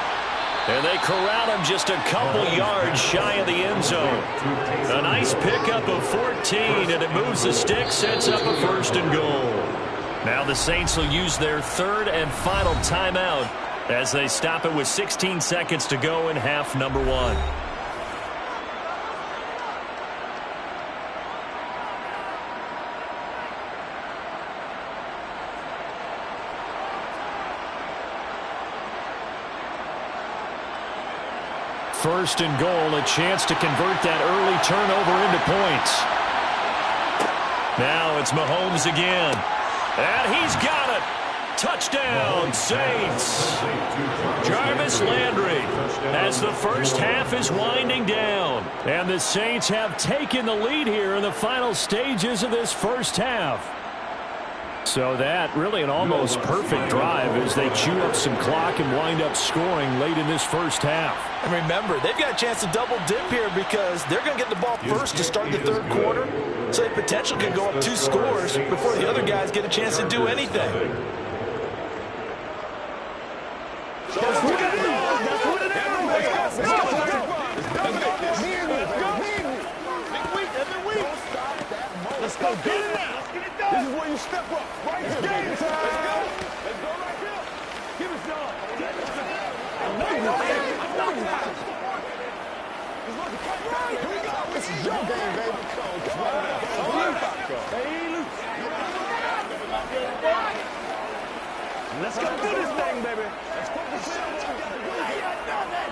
Speaker 1: And they corral him just a couple yards shy of the end zone. A nice pickup of 14, and it moves the stick, sets up a first and goal. Now the Saints will use their third and final timeout as they stop it with 16 seconds to go in half number 1. First and goal, a chance to convert that early turnover into points. Now it's Mahomes again. And he's got it. Touchdown, Saints. Jarvis Landry as the first half is winding down. And the Saints have taken the lead here in the final stages of this first half. So that really an almost perfect drive as they chew up some clock and wind up scoring late in this first half.
Speaker 4: And remember, they've got a chance to double dip here because they're going to get the ball first to start the third quarter. So they potentially could go up 2 scores before the other guys get a chance to do anything.
Speaker 5: That's what it is. That's what it is. Let's go. Get it now. This is where you step up. Right here. Game time. Let's go right here. Give us some. Here we go. This is your game, baby. Let's go do this thing, baby. Let's focus in on what we got to do. He ain't done that.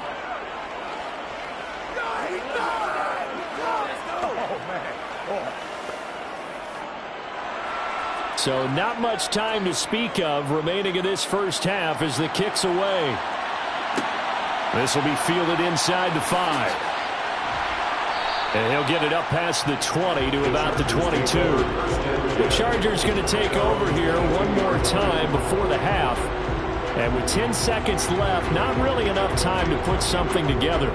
Speaker 5: No, he's done. Let's go. Oh, man. Oh.
Speaker 1: So not much time to speak of remaining in this first half as the kick's away. This will be fielded inside the 5. And he'll get it up past the 20 to about the 22. The Chargers going to take over here one more time before the half. And with 10 seconds left, not really enough time to put something together.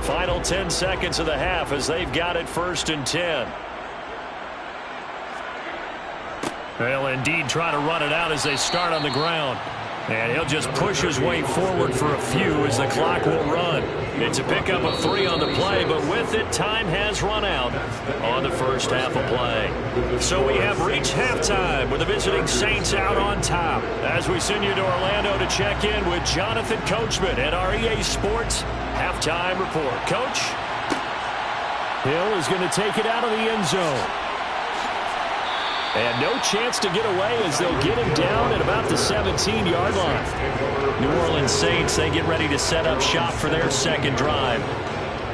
Speaker 1: Final 10 seconds of the half as they've got it first and 10. They'll indeed try to run it out as they start on the ground. And he'll just push his way forward for a few as the clock will run. It's a pickup of 3 on the play, but with it, time has run out on the first half of play. So we have reached halftime with the visiting Saints out on top. As we send you to Orlando to check in with Jonathan Coachman at our EA Sports Halftime Report. Coach? Hill is going to take it out of the end zone. And no chance to get away as they'll get him down at about the 17-yard line. New Orleans Saints, they get ready to set up shop for their second drive.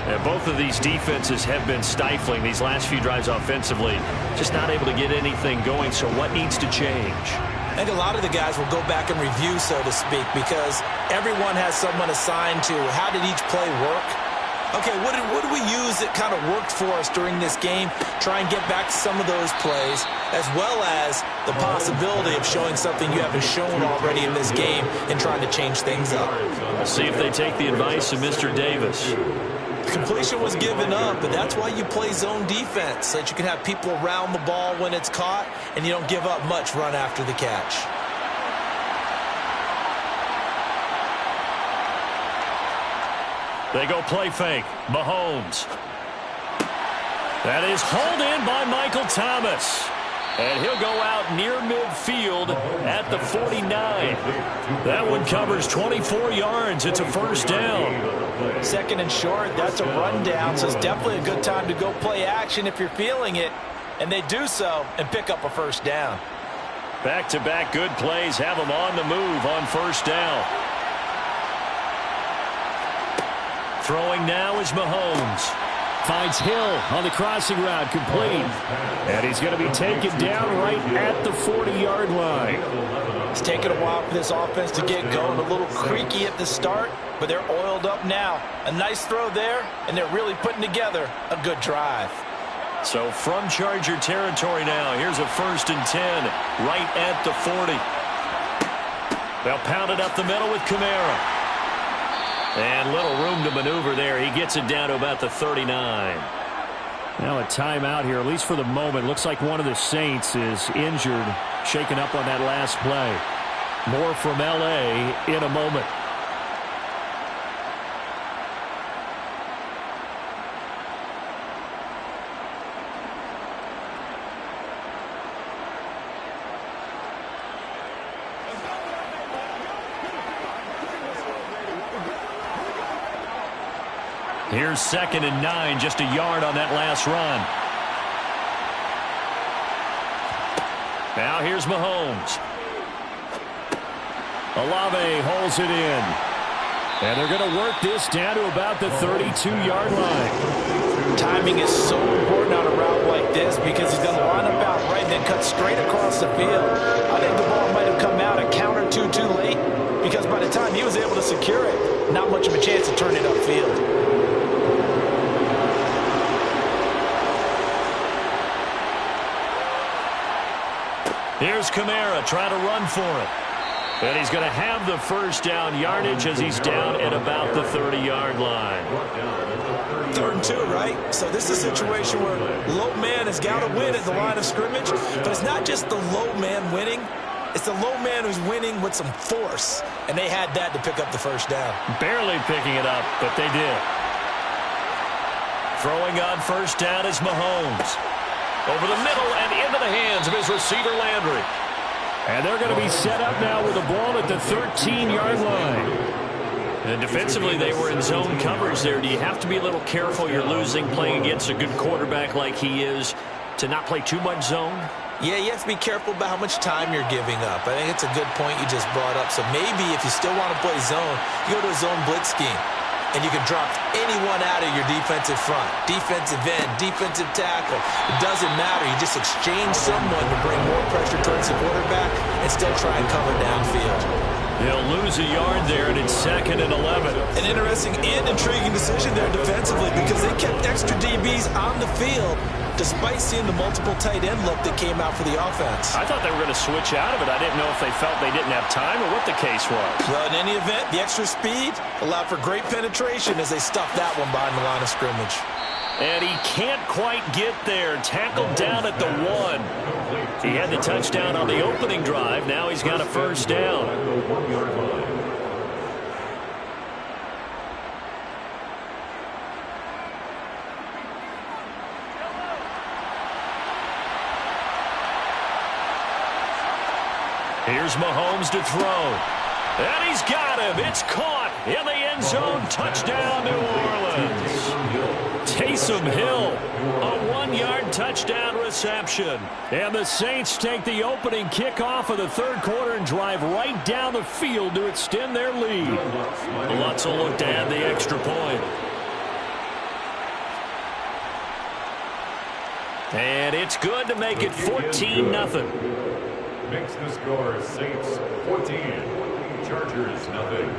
Speaker 1: And both of these defenses have been stifling these last few drives offensively. Just not able to get anything going, so what needs to change?
Speaker 3: I think a lot of the guys will go back and review, so to speak, because everyone has someone assigned to how did each play work. Okay, what did we use that kind of worked for us during this game? Try and get back to some of those plays, as well as the possibility of showing something you haven't shown already in this game and trying to change things up.
Speaker 1: We'll see if they take the advice of Mr. Davis.
Speaker 3: Completion was given up, but that's why you play zone defense, so that you can have people around the ball when it's caught, and you don't give up much run after the catch.
Speaker 1: They go play fake. Mahomes. That is hauled in by Michael Thomas. And he'll go out near midfield at the 49. That one covers 24 yards. It's a first down.
Speaker 4: Second and short, that's a rundown, so it's definitely a good time to go play action if you're feeling it. And they do so and pick up a first down.
Speaker 1: Back-to-back good plays have them on the move on first down. Throwing now is Mahomes. Finds Hill on the crossing route, complete. And he's going to be taken down right at the 40-yard line.
Speaker 4: It's taken a while for this offense to get going. A little creaky at the start, but they're oiled up now. A nice throw there, and they're really putting together a good drive.
Speaker 1: So from Charger territory now, here's a first and 10 right at the 40. They'll pound it up the middle with Kamara. And little room to maneuver there. He gets it down to about the 39. Now a timeout here, at least for the moment. Looks like one of the Saints is injured, shaken up on that last play. More from L.A. in a moment. Here's 2nd and 9, just a yard on that last run. Now here's Mahomes. Olave holds it in. And they're going to work this down to about the 32-yard line.
Speaker 4: Timing is so important on a route like this because he's going to line up out right and then cut straight across the field. I think the ball might have come out a count or two too late because by the time he was able to secure it, not much of a chance to turn it upfield.
Speaker 1: Here's Kamara trying to run for it. And he's going to have the first down yardage as he's down at about the 30-yard line.
Speaker 3: 3rd and 2, right? So this is a situation where low man has got to win at the line of scrimmage. But it's not just the low man winning. It's the low man who's winning with some force. And they had that to pick up the first down.
Speaker 1: Barely picking it up, but they did. Throwing on first down is Mahomes. Over the middle and into the hands of his receiver, Landry. And they're going to be set up now with the ball at the 13-yard line. And defensively, they were in zone coverage there. Do you have to be a little careful? You're losing playing against a good quarterback like he is to not play too much zone?
Speaker 3: Yeah, you have to be careful about how much time you're giving up. I think it's a good point you just brought up. So maybe if you still want to play zone, you go to a zone blitz scheme. And you can drop anyone out of your defensive front. Defensive end, defensive tackle. It doesn't matter. You just exchange someone to bring more pressure towards the quarterback and still try and cover downfield.
Speaker 1: They'll lose a yard there, and it's 2nd and 11.
Speaker 3: An interesting and intriguing decision there defensively because they kept extra DBs on the field despite seeing the multiple tight end look that came out for the offense.
Speaker 1: I thought they were going to switch out of it. I didn't know if they felt they didn't have time or what the case was.
Speaker 3: Well, in any event, the extra speed allowed for great penetration as they stuffed that one behind the line of scrimmage.
Speaker 1: And he can't quite get there. Tackled down at the 1. He had the touchdown on the opening drive. Now he's got a first down. Here's Mahomes to throw. And he's got him. It's caught in the end zone. Touchdown, New Orleans. Taysom Hill, a 1-yard touchdown reception. And the Saints take the opening kickoff of the 3rd quarter and drive right down the field to extend their lead. Lutz will look to add the extra point. And it's good to make it 14-0.
Speaker 2: Makes the score Saints 14, Chargers nothing.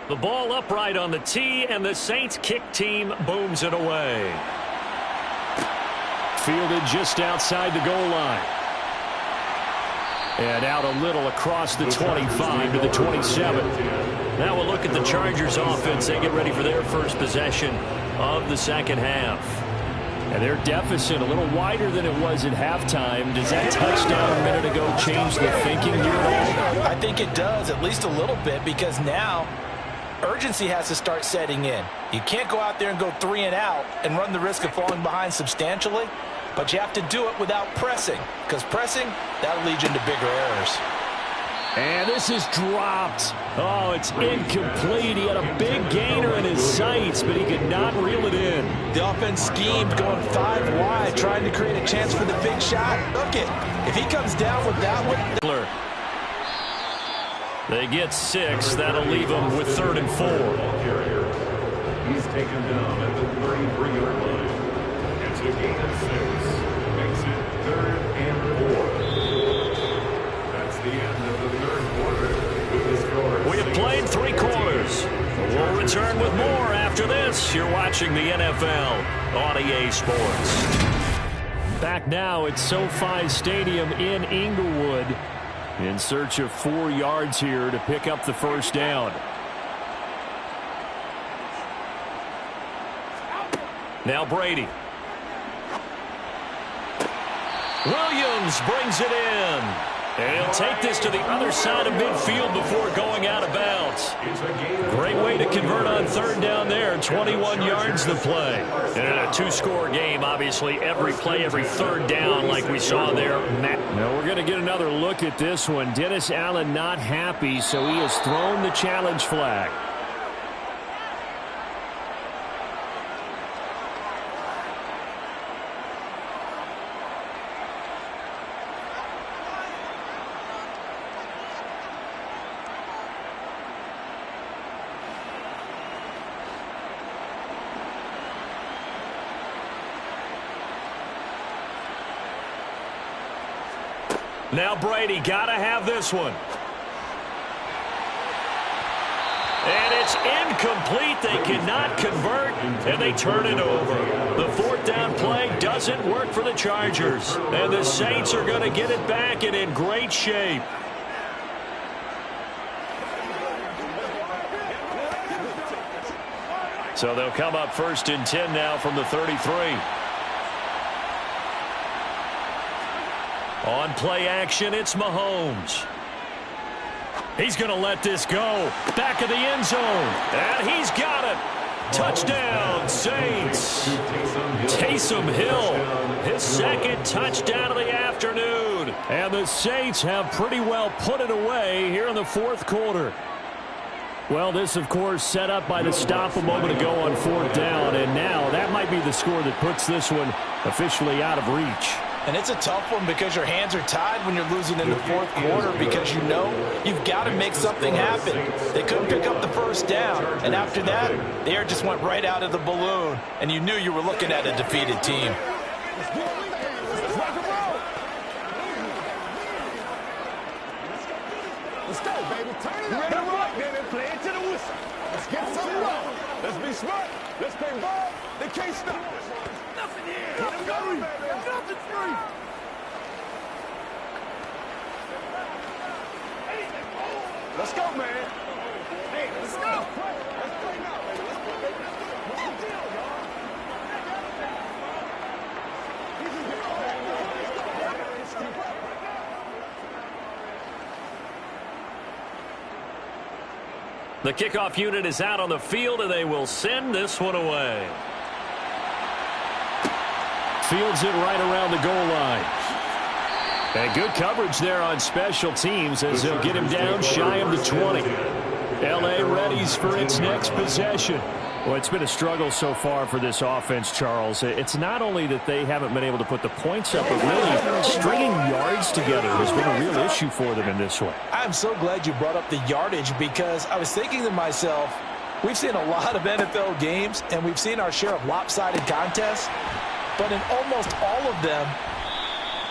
Speaker 1: The ball upright on the tee, and the Saints kick team booms it away. Fielded just outside the goal line. And out a little across the 25 to the 27. Now we'll look at the Chargers offense. They get ready for their first possession of the second half. And their deficit a little wider than it was at halftime. Does that touchdown a minute ago change the thinking here at all?
Speaker 4: I think it does, at least a little bit, because now urgency has to start setting in. You can't go out there and go 3 and out and run the risk of falling behind substantially, but you have to do it without pressing, because pressing, that'll lead you into bigger errors.
Speaker 1: And this is dropped. Oh, it's incomplete. He had a big gainer in his sights, but he could not reel it in.
Speaker 3: The offense schemed going 5 wide, trying to create a chance for the big shot. Look it. If he comes down with that one.
Speaker 1: They get 6. That'll leave them with 3rd and 4.
Speaker 2: He's taken down at the 33-yard line. It's a gain of 6. Makes it 3rd and 4. That's the end of the 3rd quarter. With the score,
Speaker 1: we have played 3 quarters. We'll return with more after this. You're watching the NFL on EA Sports. Back now at SoFi Stadium in Inglewood. In search of 4 yards here to pick up the first down. Now Brady. Williams brings it in. And he'll take this to the other side of midfield before going out of bounds. Great way to convert on third down there. 21 yards the play. And in a two-score game, obviously, every play, every third down like we saw there.
Speaker 6: Now we're going to get another look at this one. Dennis Allen not happy, so he has thrown the challenge flag.
Speaker 1: Now Brady, got to have this one. And it's incomplete. They cannot convert, and they turn it over. The fourth down play doesn't work for the Chargers. And the Saints are going to get it back and in great shape. So they'll come up 1st and 10 now from the 33. On play action, it's Mahomes. He's going to let this go. Back of the end zone. And he's got it. Touchdown, Saints. Taysom Hill, his second touchdown of the afternoon.
Speaker 6: And the Saints have pretty well put it away here in the fourth quarter. Well, this, of course, set up by the stop a moment ago on fourth down. And now that might be the score that puts this one officially out of reach.
Speaker 4: And it's a tough one because your hands are tied when you're losing in the fourth quarter because you know you've got to make something happen. They couldn't pick up the first down, and after that, the air just went right out of the balloon, and you knew you were looking at a defeated team.
Speaker 5: Let's go, baby. Turn it up. Ready to rock, then play it to the whistle. Let's get something wrong. Let's be smart. Let's play ball. They can't stop us. Nothing here. Nothing's free. Nothing's free. Let's go, man. Hey, let's go. Let's play now, baby. Let's play, baby. What's the deal, y'all?
Speaker 1: The kickoff unit is out on the field, and they will send this one away.
Speaker 6: Fields it right around the goal line. And good coverage there on special teams as they'll get him down shy of the 20. L.A. readies for its next possession. Well, it's been a struggle so far for this offense, Charles. It's not only that they haven't been able to put the points up, but really stringing yards together has been a real issue for them in this one.
Speaker 4: I'm so glad you brought up the yardage because I was thinking to myself, we've seen a lot of NFL games, and we've seen our share of lopsided contests, but in almost all of them,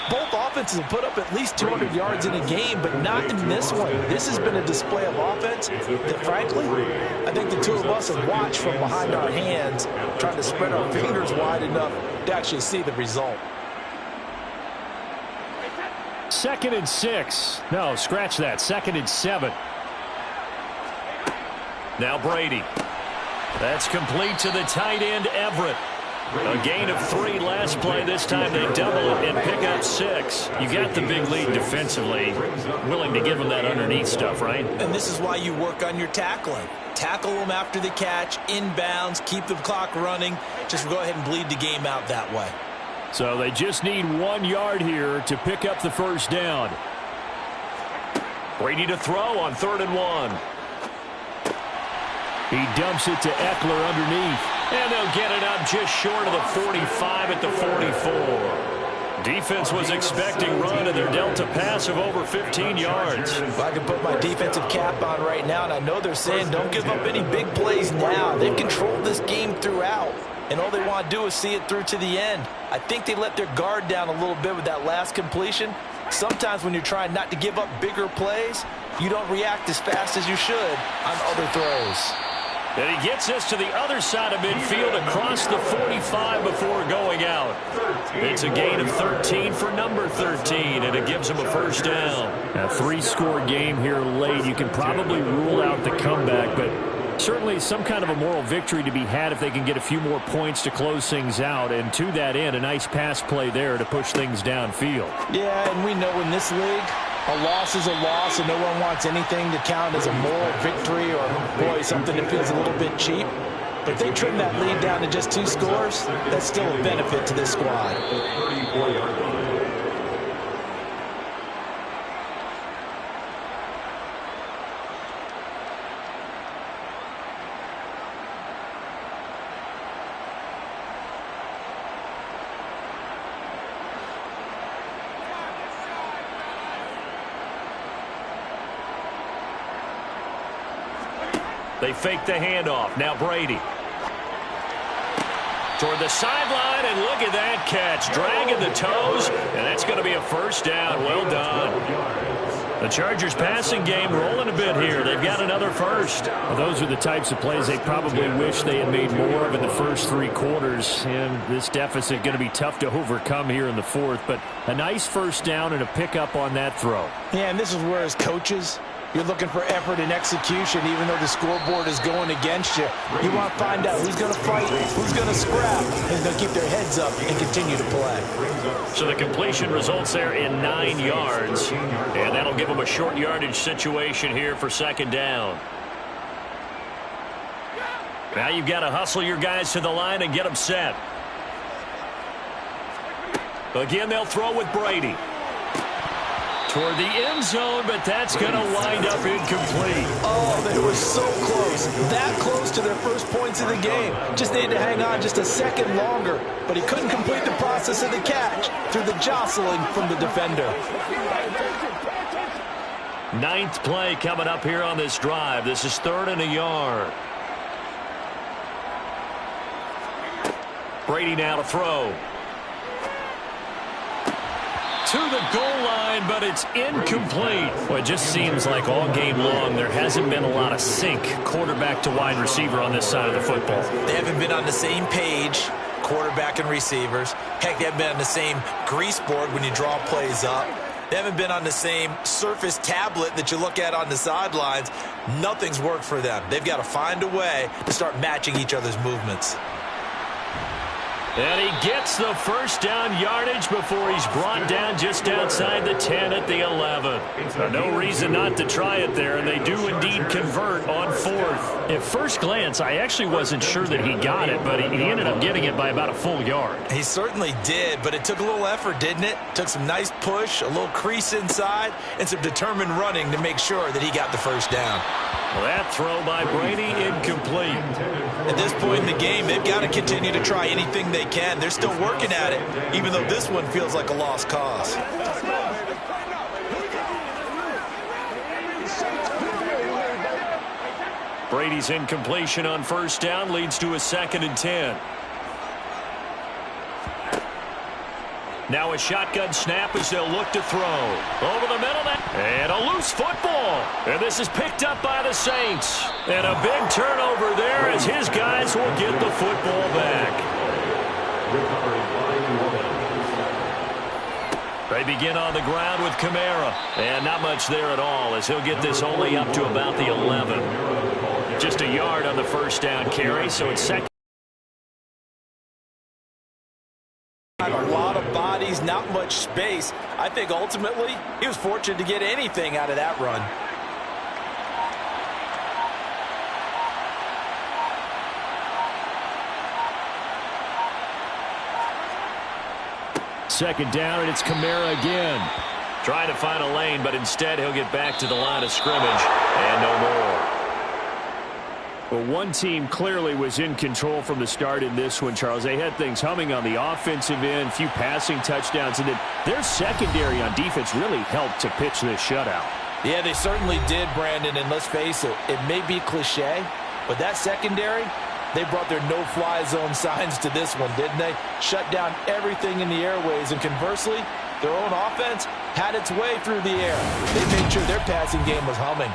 Speaker 4: both offenses have put up at least 200 yards in a game, but not in this one. This has been a display of offense that, frankly, I think the two of us have watched from behind our hands, trying to spread our fingers wide enough to actually see the result.
Speaker 6: 2nd and 6. No, scratch that. 2nd and 7.
Speaker 1: Now Brady. That's complete to the tight end, Everett. A gain of 3 last play. This time they double it and pick up 6. You got the big lead defensively. Willing to give them that underneath stuff, right?
Speaker 3: And this is why you work on your tackling. Tackle them after the catch, inbounds, keep the clock running. Just go ahead and bleed the game out that way.
Speaker 6: So they just need 1 yard here to pick up the first down.
Speaker 1: Brady to throw on 3rd and 1.
Speaker 6: He dumps it to Eckler underneath.
Speaker 1: And they'll get it up just short of the 45 at the 44. Defense was expecting run, and they're dealt a pass of over 15 yards.
Speaker 4: If I could put my defensive cap on right now, and I know they're saying don't give up any big plays now. They've controlled this game throughout, and all they want to do is see it through to the end. I think they let their guard down a little bit with that last completion. Sometimes when you're trying not to give up bigger plays, you don't react as fast as you should on other throws.
Speaker 1: And he gets us to the other side of midfield across the 45 before going out. It's a gain of 13 for number 13, and it gives him a first down.
Speaker 6: A 3-score game here late. You can probably rule out the comeback, but Certainly some kind of a moral victory to be had if they can get a few more points to close things out. And to that end, a nice pass play there to push things downfield.
Speaker 4: Yeah, and we know in this league, a loss is a loss, and no one wants anything to count as a moral victory or, boy, something that feels a little bit cheap. But if they trim that lead down to just 2 scores, that's still a benefit to this squad.
Speaker 2: 34-yard line.
Speaker 1: They fake the handoff. Now Brady. Toward the sideline, and look at that catch. Dragging the toes, and that's going to be a first down. Well done. The Chargers passing game rolling a bit here. They've got another first.
Speaker 6: Well, those are the types of plays they probably wish they had made more of in the first 3 quarters. And this deficit going to be tough to overcome here in the 4th. But a nice first down and a pickup on that throw.
Speaker 4: Yeah, and this is where as coaches, you're looking for effort and execution, even though the scoreboard is going against you. You want to find out who's going to fight, who's going to scrap, who's going to keep their heads up and continue to play.
Speaker 1: So the completion results there in 9 yards, and that'll give them a short yardage situation here for second down. Now you've got to hustle your guys to the line and get them set. Again, they'll throw with Brady. Toward the end zone, but that's going to wind up incomplete.
Speaker 4: Oh, they were so close. That close to their first points of the game. Just needed to hang on just a second longer, but he couldn't complete the process of the catch through the jostling from the defender.
Speaker 1: 9th play coming up here on this drive. This is 3rd and a yard. Brady now to throw. To the goal line, but it's incomplete. Well, it just seems like all game long there hasn't been a lot of sync quarterback to wide receiver on this side of the football.
Speaker 3: They haven't been on the same page, quarterback and receivers. Heck, they haven't been on the same grease board when you draw plays up. They haven't been on the same Surface tablet that you look at on the sidelines. Nothing's worked for them. They've got to find a way to start matching each other's movements.
Speaker 1: And he gets the first down yardage before he's brought down just outside the 10 at the 11. No reason not to try it there, and they do indeed convert on 4th.
Speaker 6: At first glance, I actually wasn't sure that he got it, but he ended up getting it by about a full yard.
Speaker 3: He certainly did, but it took a little effort, didn't it? Took some nice push, a little crease inside, and some determined running to make sure that he got the first down.
Speaker 1: Well, that throw by Brady incomplete.
Speaker 3: At this point in the game, they've got to continue to try anything they can. They're still working at it, even though this one feels like a lost cause.
Speaker 1: Brady's incompletion on first down leads to a 2nd and 10. Now a shotgun snap as they'll look to throw. Over the middle, and a loose football. And this is picked up by the Saints. And a big turnover there as his guys will get the football back. They begin on the ground with Kamara. And not much there at all as he'll get this only up to about the 11. Just a yard on the first down carry, so it's second.
Speaker 4: A lot of bodies, not much space. I think ultimately he was fortunate to get anything out of that run.
Speaker 6: Second down, and it's Kamara again.
Speaker 1: Trying to find a lane, but instead he'll get back to the line of scrimmage and no more.
Speaker 6: Well, one team clearly was in control from the start in this one, Charles. They had things humming on the offensive end, a few passing touchdowns, and then their secondary on defense really helped to pitch this shutout.
Speaker 4: Yeah, they certainly did, Brandon, and let's face it, it may be cliche, but that secondary, they brought their no-fly zone signs to this one, didn't they? Shut down everything in the airways, and conversely, their own offense had its way through the air. They made sure their passing game was humming.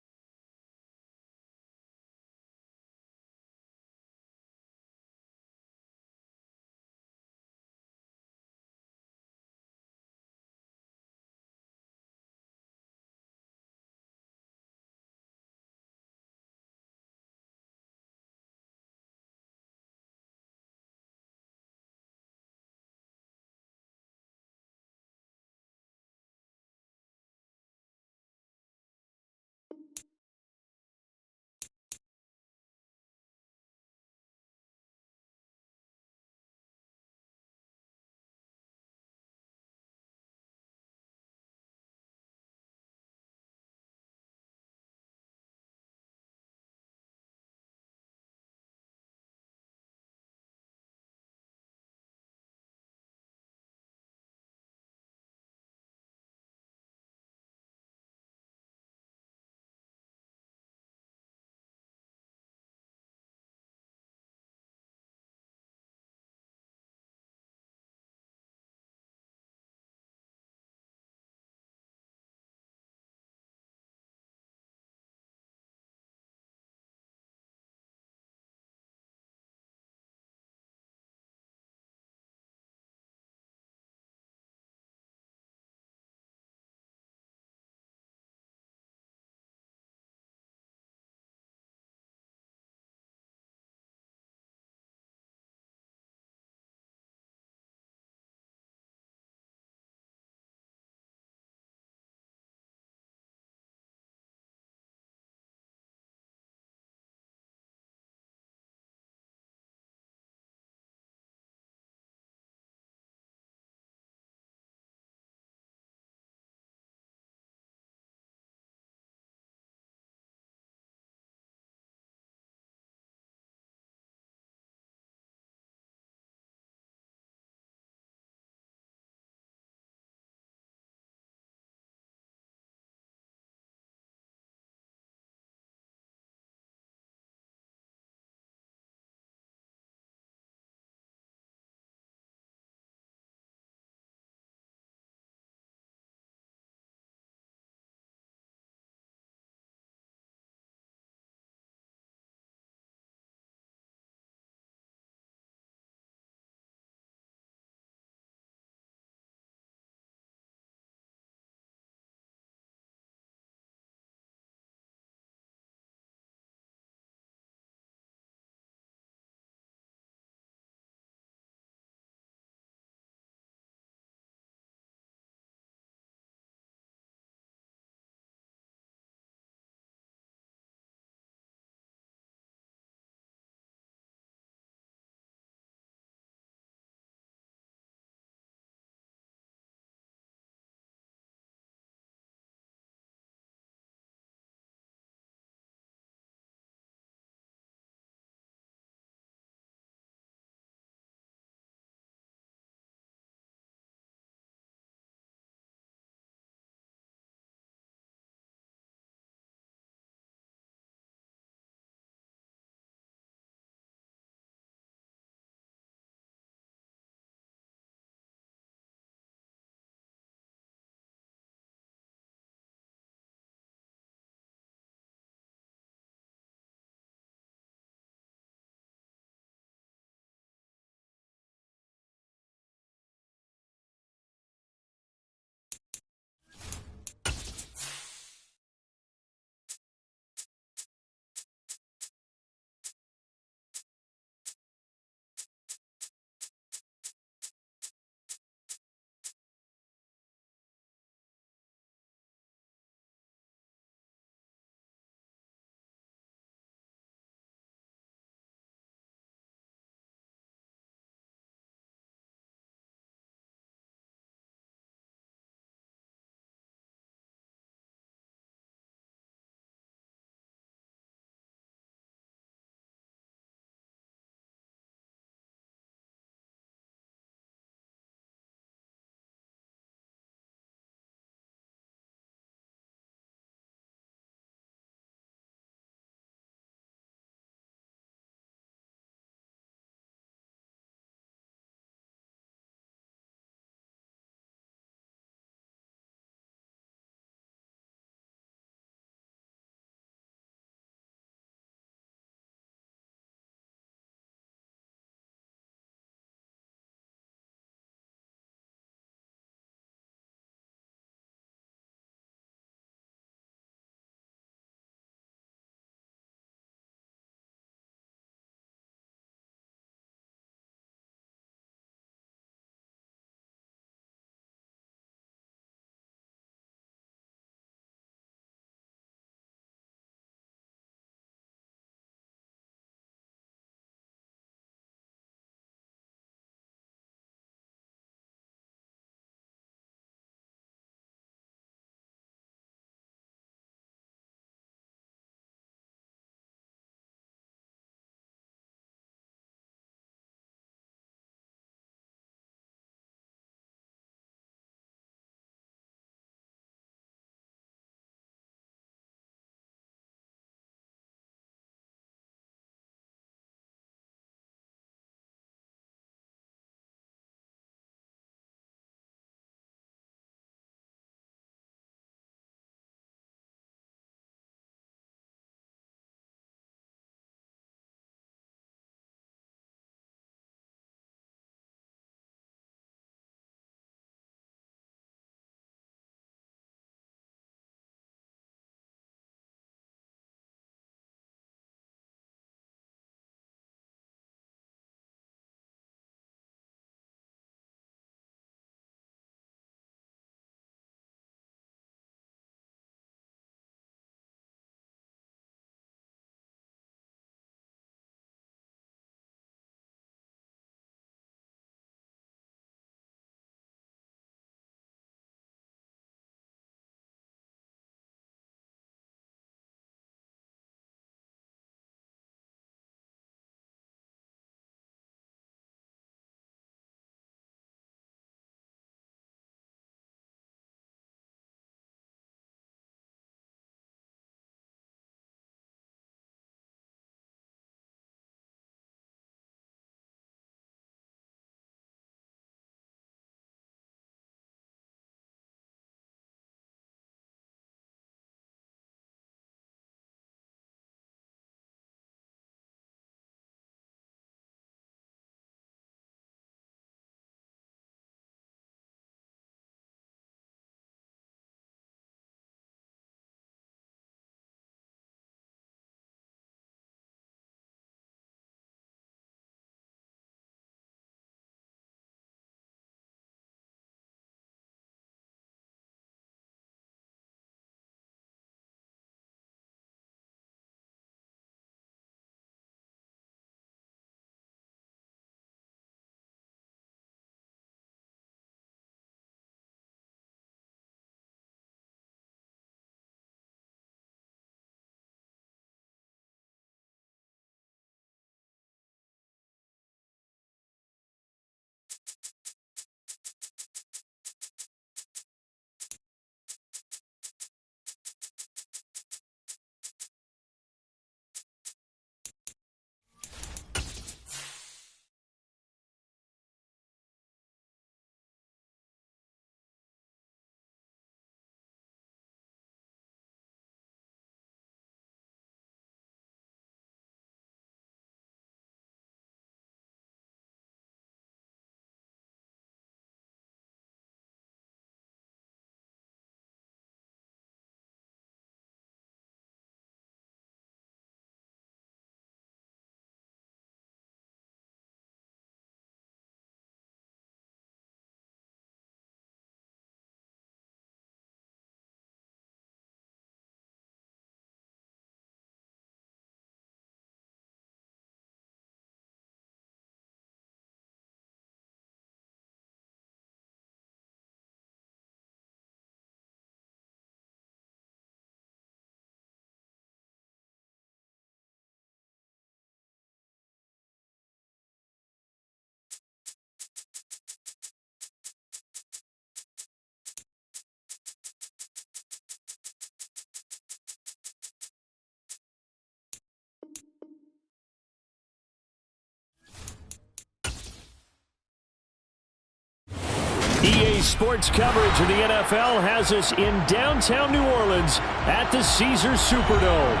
Speaker 6: EA Sports coverage of the NFL has us in downtown New Orleans at the Caesars Superdome.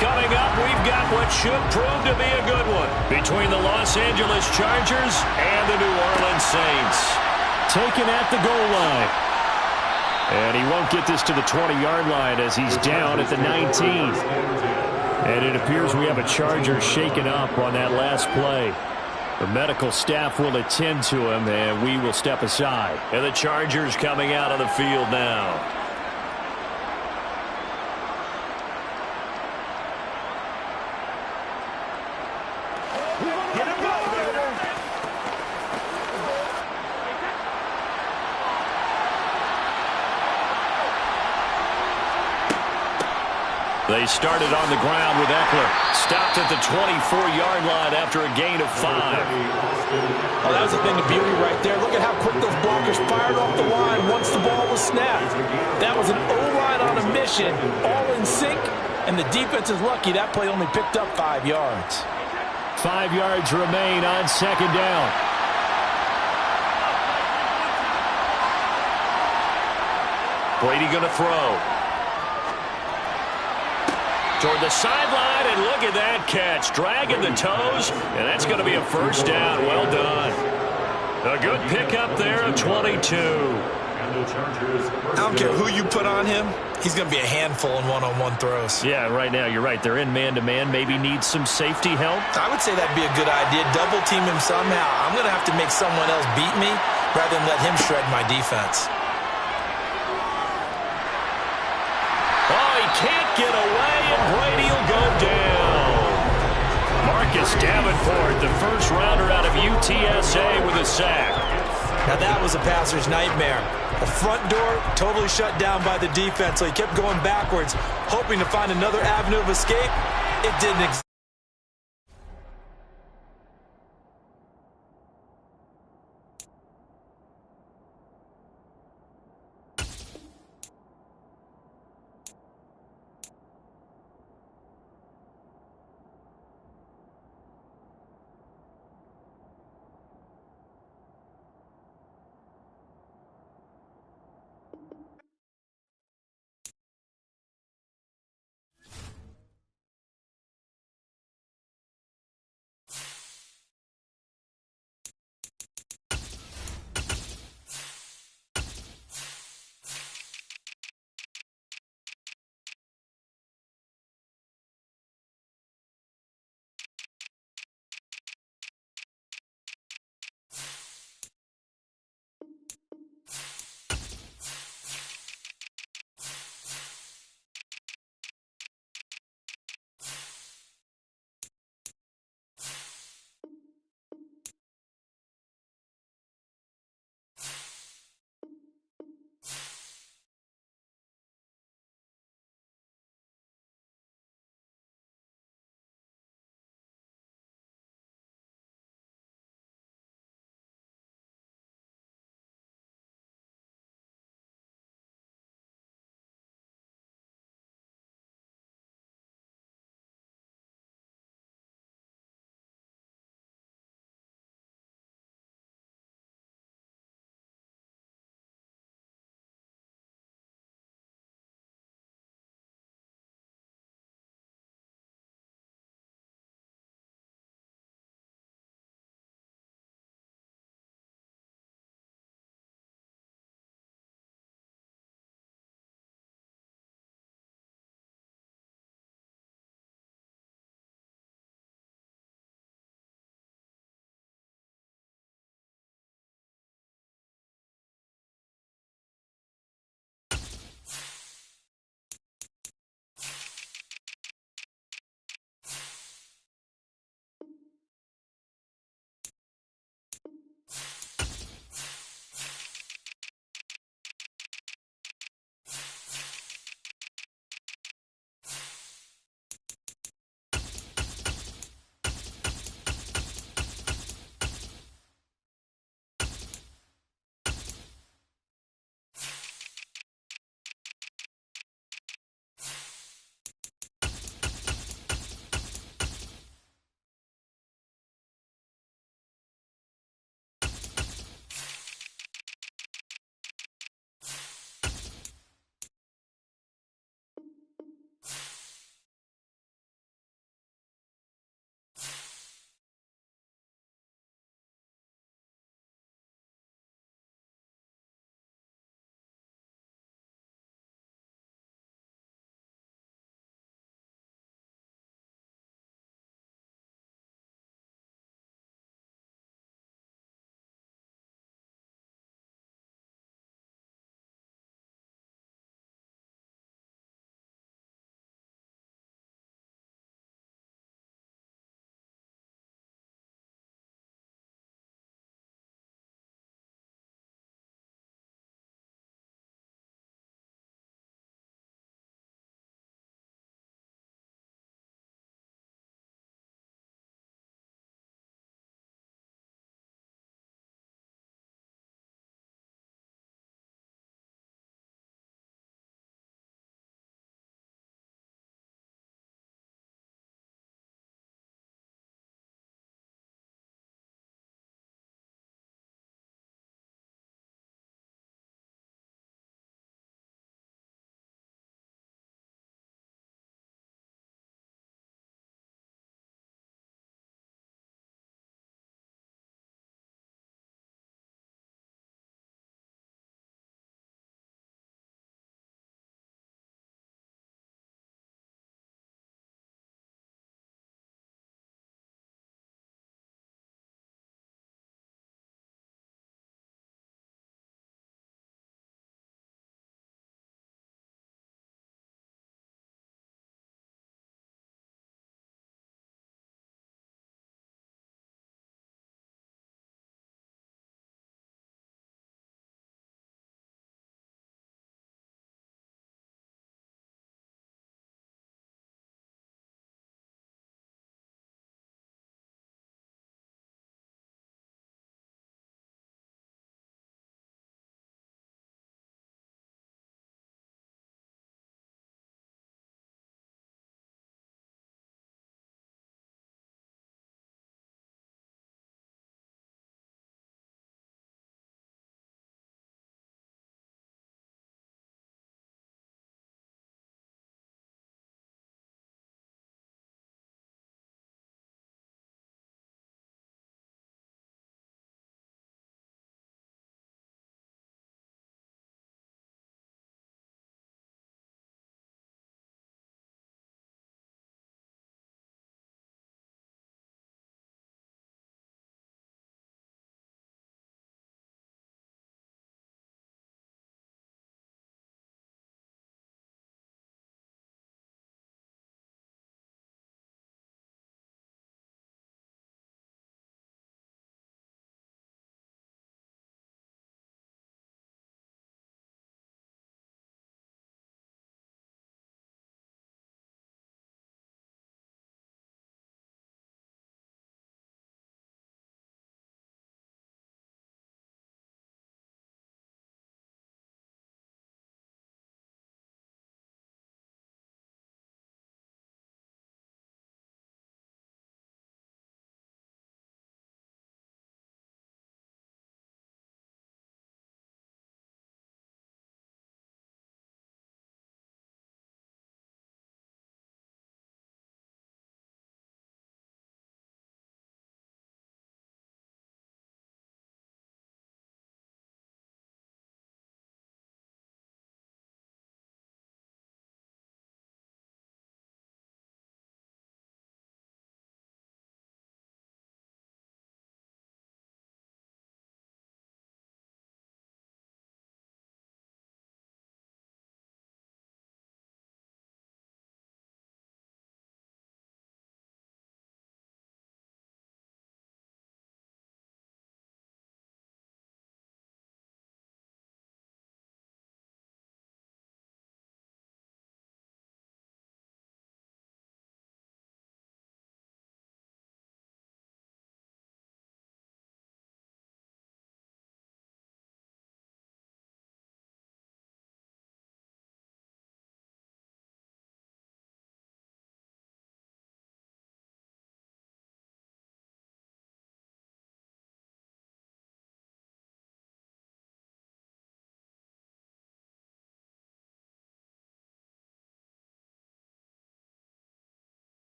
Speaker 1: Coming up, we've got what should prove to be a good one between the Los Angeles Chargers and the New Orleans Saints.
Speaker 6: Taken at the goal line. And he won't get this to the 20-yard line as he's down at the 19. And it appears we have a Charger shaken up on that last play. The medical staff will attend to him, and we will step aside.
Speaker 1: And the Chargers coming out on the field now.
Speaker 5: Get him going, baby.
Speaker 1: They started on the ground with Eckler. Stopped at the 24-yard line after a gain of 5.
Speaker 4: Oh, that was a thing of beauty right there. Look at how quick those blockers fired off the line once the ball was snapped. That was an O-line on a mission, all in sync, and the defense is lucky that play only picked up 5 yards.
Speaker 6: 5 yards remain on second down.
Speaker 1: Brady going to throw. Toward the sideline, and look at that catch. Dragging the toes, and that's going to be a first down. Well done. A good pickup there of 22.
Speaker 3: I don't care who you put on him. He's going to be a handful in one-on-one throws.
Speaker 1: Yeah, right now, you're right. They're in man-to-man. Maybe needs some safety help.
Speaker 3: I would say that'd be a good idea. Double team him somehow. I'm going to have to make someone else beat me rather than let him shred my defense.
Speaker 1: Oh, he can't get away, and Brady will go down. Marcus Davenport, the first rounder out of UTSA with a sack.
Speaker 3: Now that was a passer's nightmare. The front door totally shut down by the defense, so he kept going backwards, hoping to find another avenue of escape. It didn't exist.